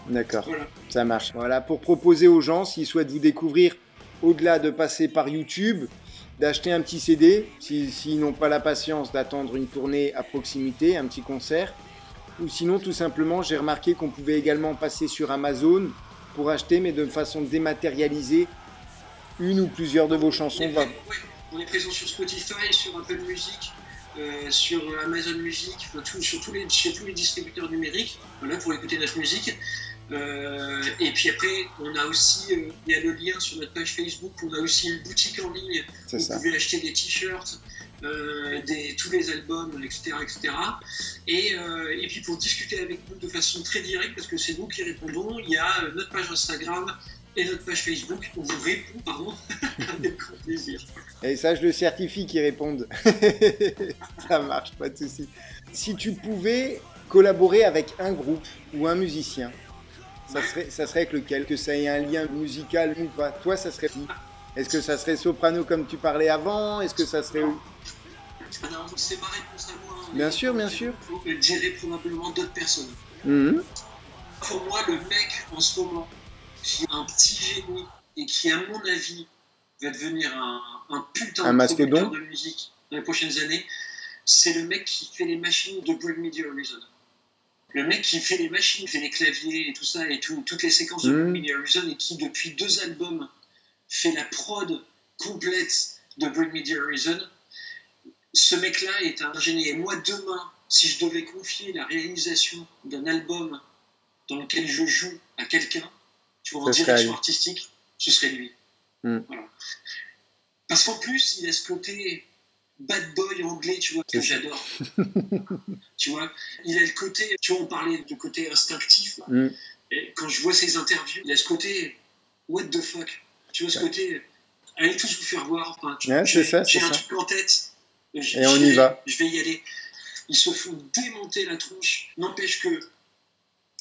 D'accord, voilà. Ça marche. Voilà, pour proposer aux gens, s'ils souhaitent vous découvrir, au-delà de passer par YouTube, d'acheter un petit CD, s'ils n'ont pas la patience d'attendre une tournée à proximité, un petit concert. Ou sinon, tout simplement, j'ai remarqué qu'on pouvait également passer sur Amazon pour acheter, mais de façon dématérialisée, une ou plusieurs de vos chansons. On est présent sur Spotify, sur Apple Music, sur Amazon Music, chez tous les distributeurs numériques, voilà, pour écouter notre musique. Et puis après, on a aussi, il y a le lien sur notre page Facebook, on a aussi une boutique en ligne où vous pouvez acheter des t-shirts, tous les albums, etc. Et puis pour discuter avec nous de façon très directe, parce que c'est nous qui répondons, il y a notre page Instagram et notre page Facebook. On vous répond, avec grand plaisir. Et ça, je le certifie qu'ils répondent. Ça marche, pas de souci. Si tu pouvais collaborer avec un groupe ou un musicien, ça serait avec lequel? Que ça ait un lien musical ou pas? Toi, ça serait qui? Est-ce que ça serait Soprano comme tu parlais avant? Est-ce que ça serait... Alors, c'est ma réponse à moi. Bien sûr. Je dirais probablement d'autres personnes. Pour moi, le mec, en ce moment, qui est un petit génie et qui, à mon avis, va devenir un putain de producteur de musique dans les prochaines années, c'est le mec qui fait les machines de Bring Me The Horizon. Le mec qui fait les machines, fait les claviers et tout ça, et toutes les séquences de Bring Me The Horizon, et qui, depuis 2 albums, fait la prod complète de Bring Me The Horizon. Ce mec-là est un génie. Et moi, demain, si je devais confier la réalisation d'un album dans lequel je joue à quelqu'un, tu vois, en direction artistique, ce serait lui. Voilà. Parce qu'en plus, il a ce côté bad boy anglais, tu vois, que j'adore. Tu vois, il a le côté, tu vois, on parlait de côté instinctif. Et quand je vois ses interviews, il a ce côté what the fuck. Tu vois, ce côté, allez tous vous faire voir. Enfin, j'ai un truc en tête. Et on y va. Je vais y aller. Ils se font démonter la tronche. N'empêche que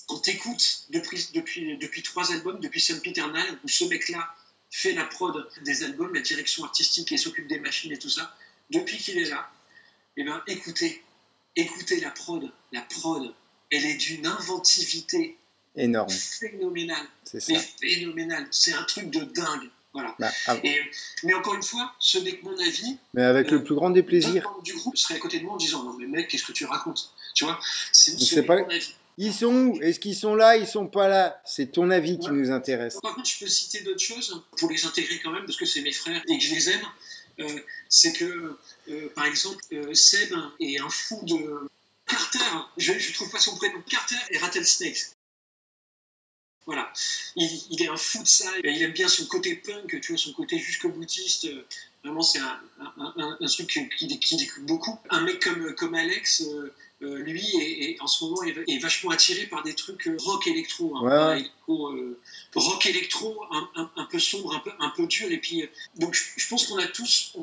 quand t'écoutes depuis 3 albums, depuis Sempiternal, où ce mec-là fait la prod des albums, la direction artistique et s'occupe des machines et tout ça, depuis qu'il est là, écoutez la prod. La prod, elle est d'une inventivité énorme. Phénoménale. C'est ça. Mais phénoménale. C'est un truc de dingue. Voilà. Mais encore une fois, ce n'est que mon avis. Mais avec le plus grand des plaisirs. D'autres membres du groupe seraient à côté de moi en disant non mais mec, qu'est-ce que tu racontes? Tu vois, c'est pas... mon avis. Ils sont où? Est-ce qu'ils sont là? Ils sont pas là? C'est ton avis qui nous intéresse. Par contre, je peux citer d'autres choses pour les intégrer quand même, parce que c'est mes frères et que je les aime. C'est que, par exemple, Seb est un fou de Carter. Je trouve pas son prénom. Carter et Rattlesnakes. Voilà. Il est un fou de ça. Il aime bien son côté punk, tu vois, son côté jusqu'au boutiste. Vraiment, c'est un truc qu'il écoute beaucoup. Un mec comme Alex, lui, en ce moment, est vachement attiré par des trucs rock électro. Hein, Ouais. rock électro, un peu sombre, un peu dur. Et puis, donc, je pense qu'on aurait tous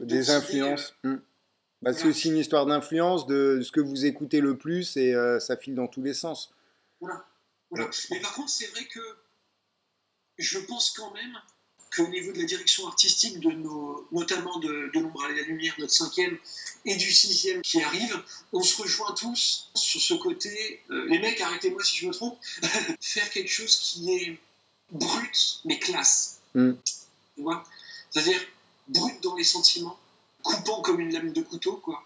Des influences. Bah, Voilà. c'est aussi une histoire d'influence de ce que vous écoutez le plus et ça file dans tous les sens. Voilà. Mais par contre, c'est vrai que je pense quand même qu'au niveau de la direction artistique, notamment de l'ombre à la lumière, notre 5e, et du 6e qui arrive, on se rejoint tous sur ce côté, les mecs, arrêtez-moi si je me trompe, faire quelque chose qui est brut mais classe. Tu vois, c'est-à-dire brut dans les sentiments, coupant comme une lame de couteau, quoi,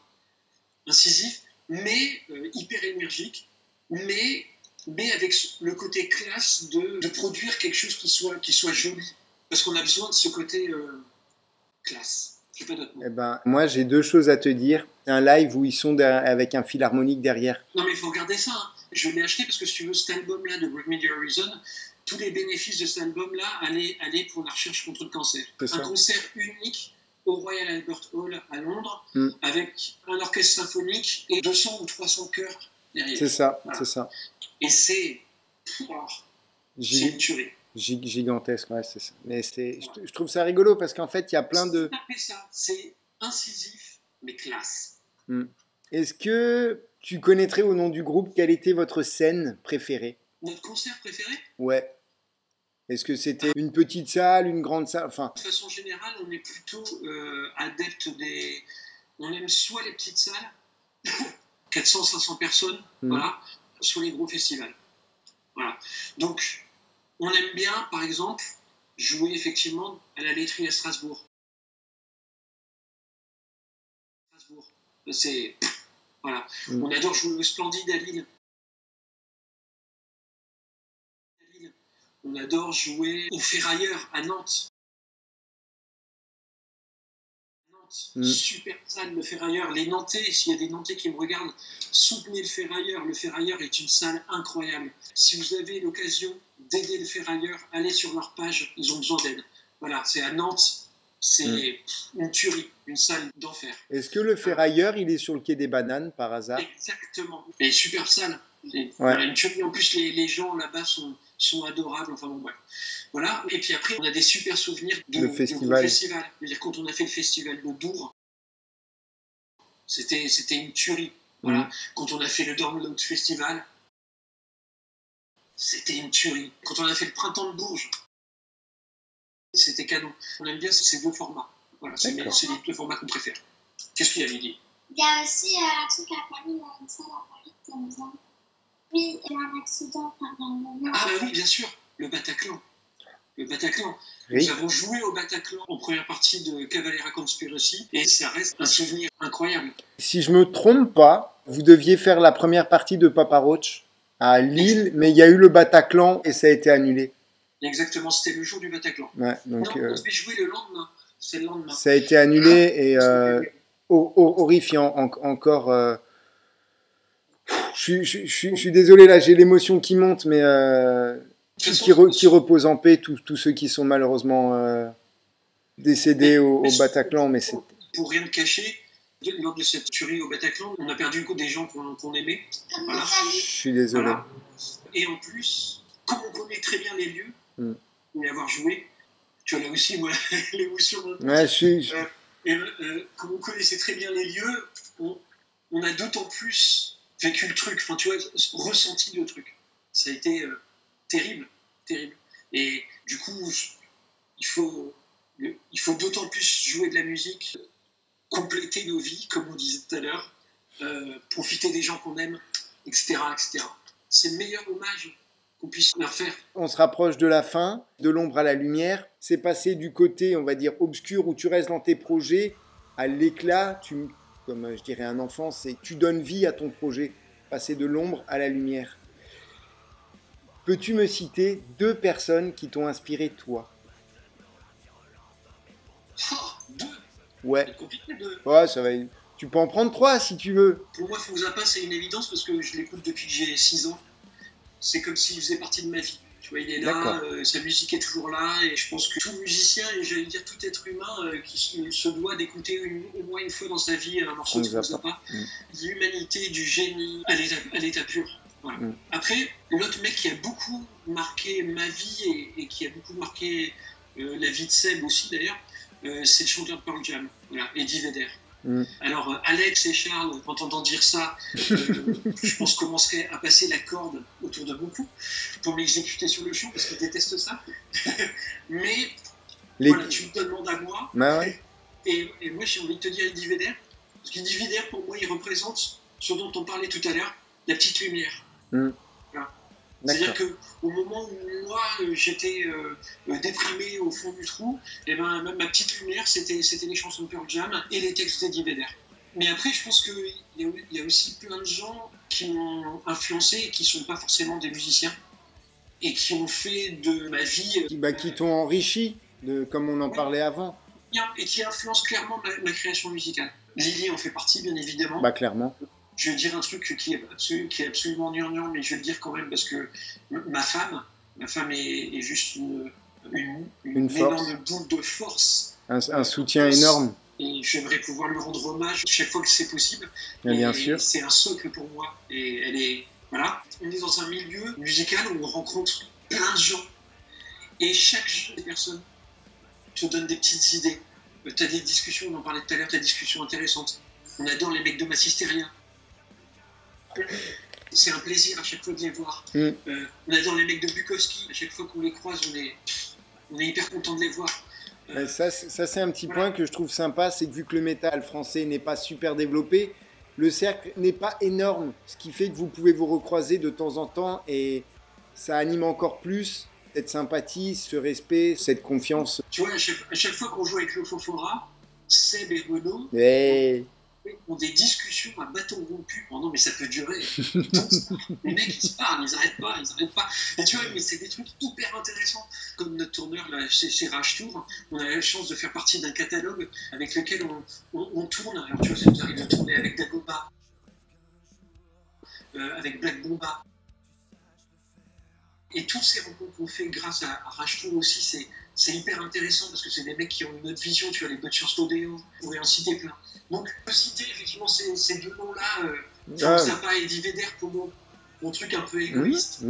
incisif, mais hyper énergique, mais avec le côté classe de produire quelque chose qui soit joli. Parce qu'on a besoin de ce côté classe. Je sais pas d'autres mots. Eh ben, moi, j'ai deux choses à te dire. Un live où ils sont avec un fil harmonique derrière. Non, mais il faut regarder ça. Hein. Je l'ai acheté parce que si tu veux, cet album-là de Bring Me the Horizon, tous les bénéfices de cet album-là allaient pour la recherche contre le cancer. Un concert unique au Royal Albert Hall à Londres, avec un orchestre symphonique et 200 ou 300 chœurs derrière. C'est ça, voilà. C'est ça. Et c'est une tuerie. Gigantesque, ouais, c'est ça. Mais je trouve ça rigolo parce qu'en fait, il y a plein de... C'est incisif, mais classe. Est-ce que tu connaîtrais au nom du groupe quelle était votre scène préférée? Notre concert préféré? Ouais. Est-ce que c'était une petite salle, une grande salle, enfin... De façon générale, on est plutôt adepte des... On aime soit les petites salles, 400-500 personnes, voilà, soit les gros festivals. Voilà. Donc, on aime bien, par exemple, jouer effectivement à la laiterie à Strasbourg. C'est... Voilà. On adore jouer au Splendide à Lille. On adore jouer au Ferrailleur à Nantes. Super salle, le Ferrailleur. Les Nantais, s'il y a des Nantais qui me regardent, soutenez le Ferrailleur. Le Ferrailleur est une salle incroyable. Si vous avez l'occasion d'aider le Ferrailleur, allez sur leur page, ils ont besoin d'aide. Voilà, c'est à Nantes. C'est une tuerie, une salle d'enfer. Est-ce que le Ferrailleur, il est sur le quai des Bananes, par hasard? Exactement. Et super salle. Voilà, une tuerie. En plus, les gens là-bas sont adorables. Enfin bon, bref. Voilà. Et puis après, on a des super souvenirs de festival. C'est-à-dire, quand on a fait le festival de Dour, c'était une tuerie. Voilà. Quand on a fait le Download Festival, c'était une tuerie. Quand on a fait le Printemps de Bourges, c'était canon. On aime bien ces deux formats. Voilà, c'est les deux formats qu'on préfère. Qu'est-ce qu'il y a, Lydie? Il y a aussi un truc à Paris, une salle à Paris que t'aimes bien. Oui, il y a un accident pendant un moment. Ah bah oui, bien sûr, le Bataclan. Le Bataclan. Oui. Nous avons joué au Bataclan en première partie de Cavalera Conspiracy et ça reste un souvenir incroyable. Si je me trompe pas, vous deviez faire la première partie de Papa Roach à Lille, mais il y a eu le Bataclan et ça a été annulé. Exactement, c'était le jour du Bataclan. Ouais, donc, non, on devait jouer le lendemain. C'est le lendemain. Ça a été annulé et horrifiant. Encore. Je suis désolé, là, j'ai l'émotion qui monte, mais qui repose en paix, tous ceux qui sont malheureusement décédés au Bataclan. Mais pour rien te cacher, lors de cette tuerie au Bataclan, on a perdu des gens qu'on aimait. Voilà. Je suis désolé. Voilà. Et en plus, comme on connaît très bien les lieux, pour y avoir joué, tu as là aussi moi, l'émotion. Ouais, comme on connaissait très bien les lieux, on a d'autant plus vécu le truc, enfin tu vois, ressenti le truc. Ça a été terrible. Et du coup, il faut d'autant plus jouer de la musique, compléter nos vies, comme on disait tout à l'heure, profiter des gens qu'on aime, etc. C'est le meilleur hommage qu'on puisse leur faire. On se rapproche de la fin, de l'ombre à la lumière. C'est passé du côté, on va dire, obscur, où tu restes dans tes projets, à l'éclat, comme je dirais un enfant, c'est tu donnes vie à ton projet. passer de l'ombre à la lumière. Peux-tu me citer 2 personnes qui t'ont inspiré toi? Oh, 2. Ouais. C'est compliqué de... Ouais, ça va. Tu peux en prendre 3 si tu veux. Pour moi, Frank Zappa, c'est une évidence parce que je l'écoute depuis que j'ai 6 ans. C'est comme s'il faisait partie de ma vie. Tu vois, il est là, sa musique est toujours là, et je pense que tout musicien, et j'allais dire tout être humain, qui se doit d'écouter au moins une fois dans sa vie un morceau de Frank Zappa. L'humanité, du génie à l'état pur. Voilà. Après, l'autre mec qui a beaucoup marqué ma vie et qui a beaucoup marqué la vie de Seb aussi d'ailleurs, c'est le chanteur de Pearl Jam, voilà, Eddie Vedder. Alors, Alex et Charles, en entendant dire ça, je pense commenceraient à passer la corde autour de mon cou pour m'exécuter sur le champ parce qu'ils détestent ça. Mais voilà, tu me demandes à moi. Bah ouais. Et moi, j'ai envie de te dire Eddie Vedder. Parce qu'Eddie Vedder, pour moi, il représente ce dont on parlait tout à l'heure, la petite lumière. Voilà. C'est-à-dire qu'au moment où moi j'étais déprimé au fond du trou, et ben, même ma petite lumière c'était les chansons de Pearl Jam et les textes d'Eddie Vedder. Mais après, je pense qu'il y a aussi plein de gens qui m'ont influencé et qui ne sont pas forcément des musiciens et qui ont fait de ma vie. Qui t'ont enrichi, comme on en parlait avant. Et qui influencent clairement ma création musicale. Lily en fait partie, bien évidemment. Bah, clairement. Je vais dire un truc qui est absolument gnangnan, mais je vais le dire quand même parce que ma femme est juste une énorme boule de force. Un soutien énorme. Et j'aimerais pouvoir lui rendre hommage chaque fois que c'est possible. Bien sûr. C'est un socle pour moi. Et elle est... Voilà. On est dans un milieu musical où on rencontre plein de gens. Et chaque personne te donne des petites idées. Tu as des discussions, on en parlait tout à l'heure, tu as des discussions intéressantes. On adore les mecs de Massisteria. C'est un plaisir à chaque fois de les voir. On adore les mecs de Bukowski. À chaque fois qu'on les croise, on est hyper content de les voir. Ça c'est un petit point que je trouve sympa, c'est que vu que le métal français n'est pas super développé, le cercle n'est pas énorme, ce qui fait que vous pouvez vous recroiser de temps en temps et ça anime encore plus cette sympathie, ce respect, cette confiance. Tu vois, à chaque fois qu'on joue avec le Fofora, Seb et Renaud ont des discussions à bâton rompu. Oh non, mais ça peut durer. Les mecs, ils se parlent, ils n'arrêtent pas. Et tu vois, mais c'est des trucs hyper intéressants. Comme notre tourneur là, chez Rage Tour, on a la chance de faire partie d'un catalogue avec lequel on tourne. Alors tu vois, ça nous arrive de tourner avec Dagoba, avec Black Bomba. Et toutes ces rencontres qu'on fait grâce à Rage Tour aussi, c'est hyper intéressant parce que c'est des mecs qui ont une autre vision, tu vois, les Butchers Rodeo, on pourrait en citer plein. Donc, je peux citer effectivement ces deux noms-là, Frank Zappa et Eddie Vedder pour mon truc un peu égoïste.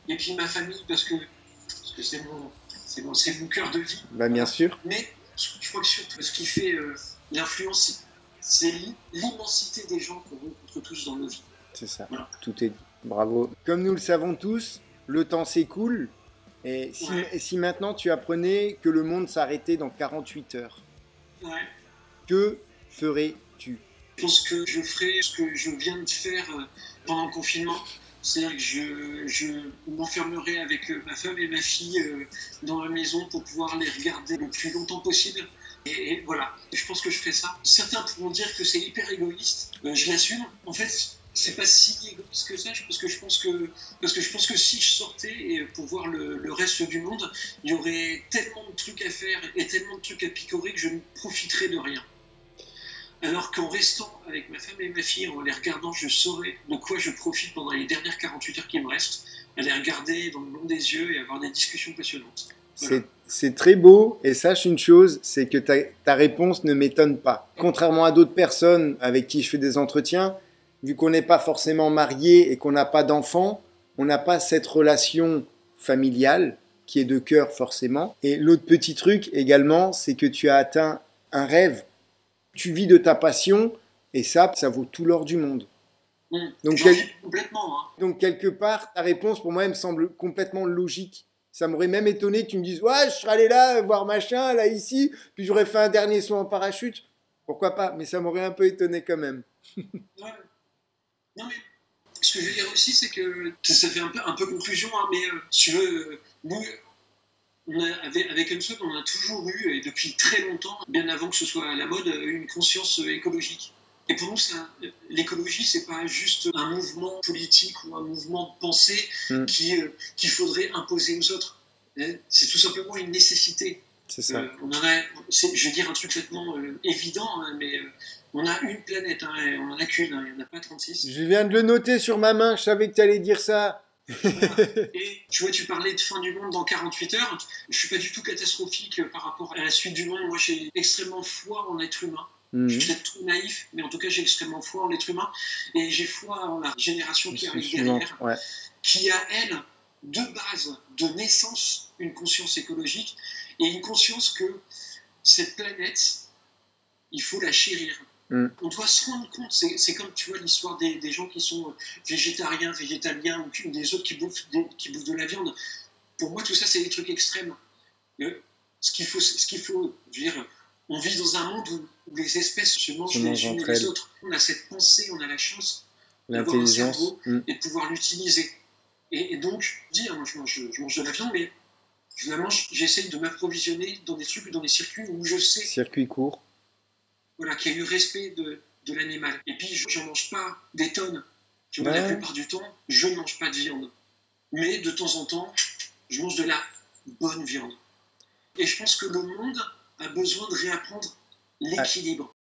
Et puis ma famille, parce que c'est mon cœur de vie. Bah, bien sûr. Mais je crois que surtout, ce qui fait l'influence, c'est l'immensité des gens qu'on rencontre tous dans nos vies. C'est ça, tout est dit. Bravo. Comme nous le savons tous, le temps s'écoule. Et si maintenant tu apprenais que le monde s'arrêtait dans 48 heures, que ferais-tu? Je pense que je ferais ce que je viens de faire pendant le confinement. C'est-à-dire que je m'enfermerai avec ma femme et ma fille dans la maison pour pouvoir les regarder le plus longtemps possible. Et voilà, je pense que je ferai ça. Certains pourront dire que c'est hyper égoïste. Je l'assume. En fait, c'est pas si égoïste que ça, parce que je pense que si je sortais pour voir le reste du monde, il y aurait tellement de trucs à faire et tellement de trucs à picorer que je ne profiterais de rien. Alors qu'en restant avec ma femme et ma fille, en les regardant, je saurais de quoi je profite pendant les dernières 48 heures qui me restent, à les regarder dans le blanc des yeux et avoir des discussions passionnantes. Voilà. C'est très beau, et sache une chose, c'est que ta réponse ne m'étonne pas. Contrairement à d'autres personnes avec qui je fais des entretiens, vu qu'on n'est pas forcément marié et qu'on n'a pas d'enfants, on n'a pas cette relation familiale qui est de cœur forcément. Et l'autre petit truc également, c'est que tu as atteint un rêve. Tu vis de ta passion et ça vaut tout l'or du monde. Donc, complètement. Donc quelque part, ta réponse pour moi elle me semble complètement logique. Ça m'aurait même étonné que tu me dises « Ouais, je serais allé là, voir machin, là, ici, puis j'aurais fait un dernier saut en parachute. » Pourquoi pas? Mais ça m'aurait un peu étonné quand même. Ouais. Non mais, ce que je veux dire aussi, c'est que ça fait un peu conclusion, mais si tu veux, nous, avec Unsub, on a toujours eu, et depuis très longtemps, bien avant que ce soit à la mode, une conscience écologique. Et pour nous, l'écologie, c'est pas juste un mouvement politique ou un mouvement de pensée qu'il faudrait imposer aux autres. C'est tout simplement une nécessité. C'est ça. Je vais dire un truc complètement évident, hein, mais on a une planète, hein, et on n'en a qu'une, hein, il n'y en a pas 36. Je viens de le noter sur ma main, je savais que tu allais dire ça. Voilà. Et tu vois, tu parlais de fin du monde dans 48 heures. Je suis pas du tout catastrophique par rapport à la suite du monde. Moi, j'ai extrêmement foi en l'être humain. Je suis peut-être trop naïf, mais en tout cas, j'ai extrêmement foi en l'être humain. Et j'ai foi en la génération qui arrive derrière, qui a, elle, de base, de naissance, une conscience écologique et une conscience que cette planète, il faut la chérir. On doit se rendre compte, c'est comme tu vois l'histoire des gens qui sont végétariens, végétaliens, ou des autres qui bouffent de la viande. Pour moi, tout ça, c'est des trucs extrêmes. Ce qu'il faut, je veux dire, on vit dans un monde où les espèces se mangent les unes les autres. On a cette pensée, on a la chance d'avoir un cerveau et de pouvoir l'utiliser. Et donc, moi, je mange de la viande, mais je la mange, j'essaye de m'approvisionner dans des trucs, dans des circuits où je sais. Circuit court. Voilà, qu'il y a eu respect de l'animal. Et puis, je n'en mange pas des tonnes. Tu vois, la plupart du temps, je ne mange pas de viande. Mais de temps en temps, je mange de la bonne viande. Et je pense que le monde a besoin de réapprendre l'équilibre.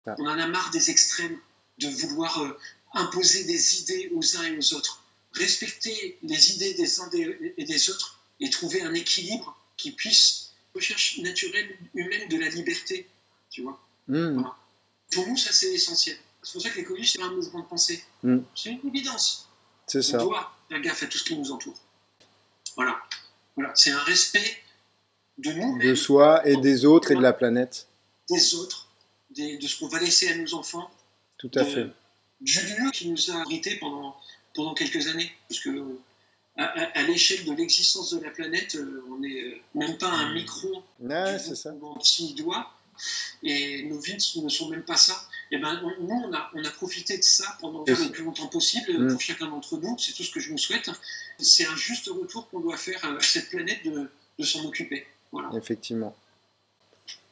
On en a marre des extrêmes, de vouloir imposer des idées aux uns et aux autres. Respecter les idées des uns et des autres et trouver un équilibre qui puisse recherche naturelle humaine de la liberté, tu vois. Voilà. Pour nous, ça c'est essentiel. C'est pour ça que l'écologie, c'est un mouvement de pensée. C'est une évidence. C'est ça. On doit faire gaffe à tout ce qui nous entoure. Voilà. C'est un respect de nous-mêmes. De soi et des autres et de la planète. Des autres, de ce qu'on va laisser à nos enfants. Tout à fait. Du lieu qui nous a abrités pendant quelques années. Parce que à l'échelle de l'existence de la planète, on n'est même pas un micro c'est ça. Qui doit. Et nos vies ne sont même pas ça. Et ben, nous, on a profité de ça pendant le plus longtemps possible pour chacun d'entre nous. C'est tout ce que je nous souhaite. C'est un juste retour qu'on doit faire à cette planète de s'en occuper. Voilà. Effectivement.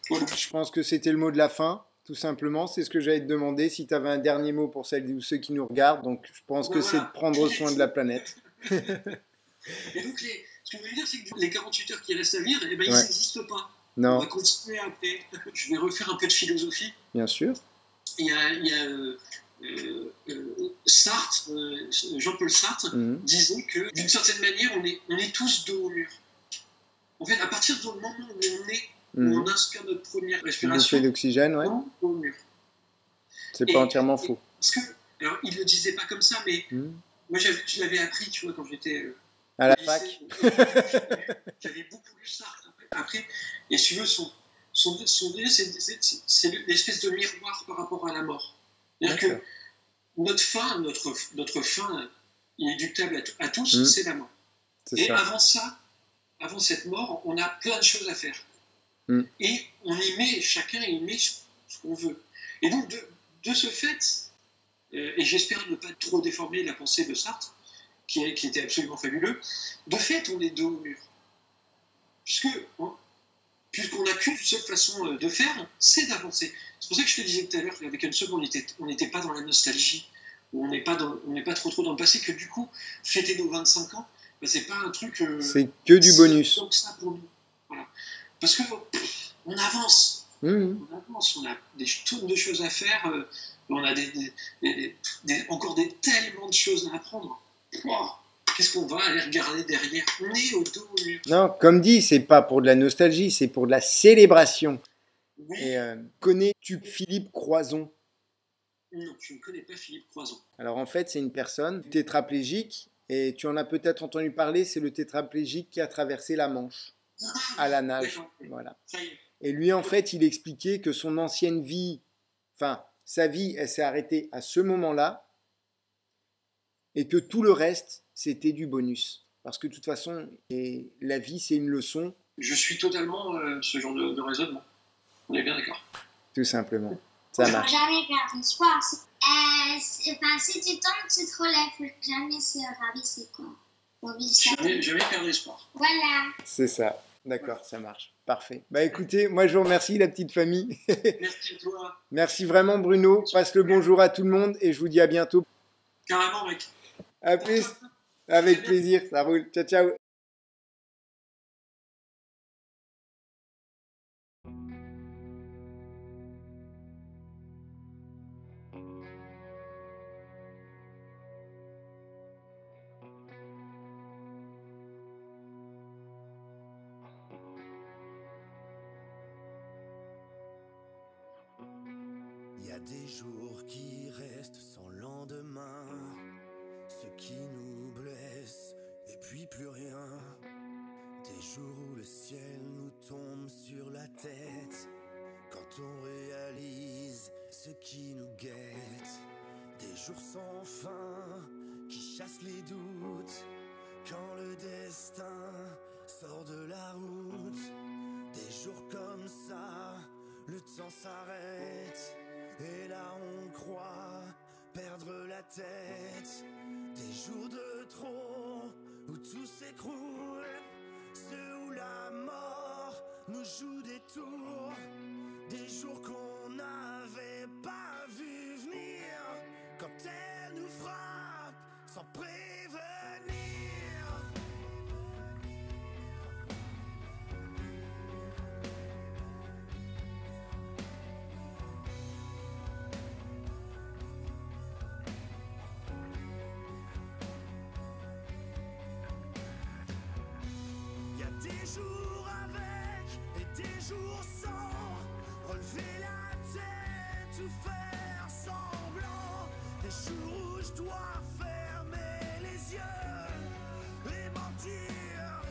Voilà. Je pense que c'était le mot de la fin, tout simplement. C'est ce que j'allais te demander, si tu avais un dernier mot pour celles ou ceux qui nous regardent. Donc, je pense que c'est de prendre soin de la planète. Et donc, ce que je veux dire, c'est que les 48 heures qui restent à vivre, ils n'existent pas. Non. On va continuer après. Je vais refaire un peu de philosophie. Bien sûr. Il y a Sartre, Jean-Paul Sartre, disait que d'une certaine manière, on est tous dos au mur. En fait, à partir du moment où on inspire notre première respiration, bouffée d'oxygène, on est au mur. C'est pas entièrement faux. Parce que, alors, il le disait pas comme ça, mais moi, je l'avais appris, tu vois, quand j'étais à la fac. J'avais beaucoup lu Sartre. Après, et si tu veux, son délire, c'est l'espèce de miroir par rapport à la mort. C'est-à-dire que notre fin inéluctable à tous, c'est la mort. Et ça. Avant cette mort, on a plein de choses à faire. Et chacun y met ce qu'on veut. Et donc, de ce fait, et j'espère ne pas trop déformer la pensée de Sartre, qui était absolument fabuleux, de fait, on est dos au mur. Puisqu'on n'a qu'une seule façon de faire, c'est d'avancer. C'est pour ça que je te disais tout à l'heure qu'avec Hanson, on n'était pas dans la nostalgie, on n'est pas trop dans le passé, que du coup, fêter nos 25 ans, c'est pas un truc... c'est que du bonus. Donc ça pour nous. Voilà. Parce qu'on avance. On avance, on a des tonnes de choses à faire, on a encore tellement de choses à apprendre. Wow. Qu'est-ce qu'on va aller regarder derrière? On est au dos au mur. Non, comme dit, c'est pas pour de la nostalgie, c'est pour de la célébration. Oui. Et connais-tu Philippe Croizon? Non, je ne connais pas Philippe Croizon. Alors en fait, c'est une personne tétraplégique, et tu en as peut-être entendu parler, c'est le tétraplégique qui a traversé la Manche à la nage. Voilà. Ça y est. Et lui, en fait, il expliquait que son ancienne vie, enfin, sa vie, elle s'est arrêtée à ce moment-là, et que tout le reste, c'était du bonus. Parce que de toute façon, la vie, c'est une leçon. Je suis totalement ce genre de raisonnement. On est bien d'accord. Tout simplement. Ça marche. Jamais perdre espoir. Si tu tombes, tu te relèves. Faut jamais se rabaisser, quoi. Jamais perdre espoir. Voilà. C'est ça. D'accord, ça marche. Parfait. Bah écoutez, moi je vous remercie la petite famille. Merci à toi. Merci vraiment Bruno. Passe le bonjour à tout le monde et je vous dis à bientôt. Carrément, mec. À plus. Avec plaisir, ça roule. Ciao, ciao. Y a des jours qui restent sans lendemain, ceux qui nous blessent et puis plus rien. Des jours où le ciel nous tombe sur la tête, quand on réalise ce qui nous guette. Des jours sans fin qui chassent les doutes, quand le destin sort de la route. Des jours comme ça, le temps s'arrête, et là on croit perdre la tête. Des jours de trop où tout s'écroule, ceux où la mort nous joue des tours. Des jours qu'on n'avait pas vu venir, quand elle nous frappe sans prévenir. Des jours avec et des jours sans, relever la tête ou faire semblant. Des jours où je dois fermer les yeux et mentir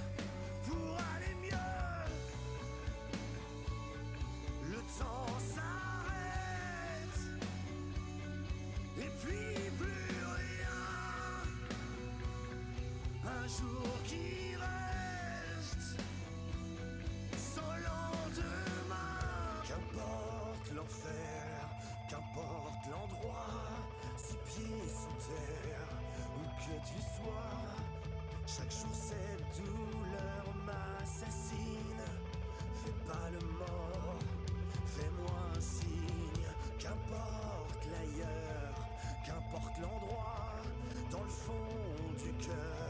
pour aller mieux. Le temps s'arrête et puis plus rien. Un jour qui reste sans lendemain. Qu'importe l'enfer, qu'importe l'endroit, 6 pieds sous terre, où que tu sois. Chaque jour cette douleur m'assassine. Fais pas le mort, fais-moi un signe. Qu'importe l'ailleurs, qu'importe l'endroit, dans le fond du cœur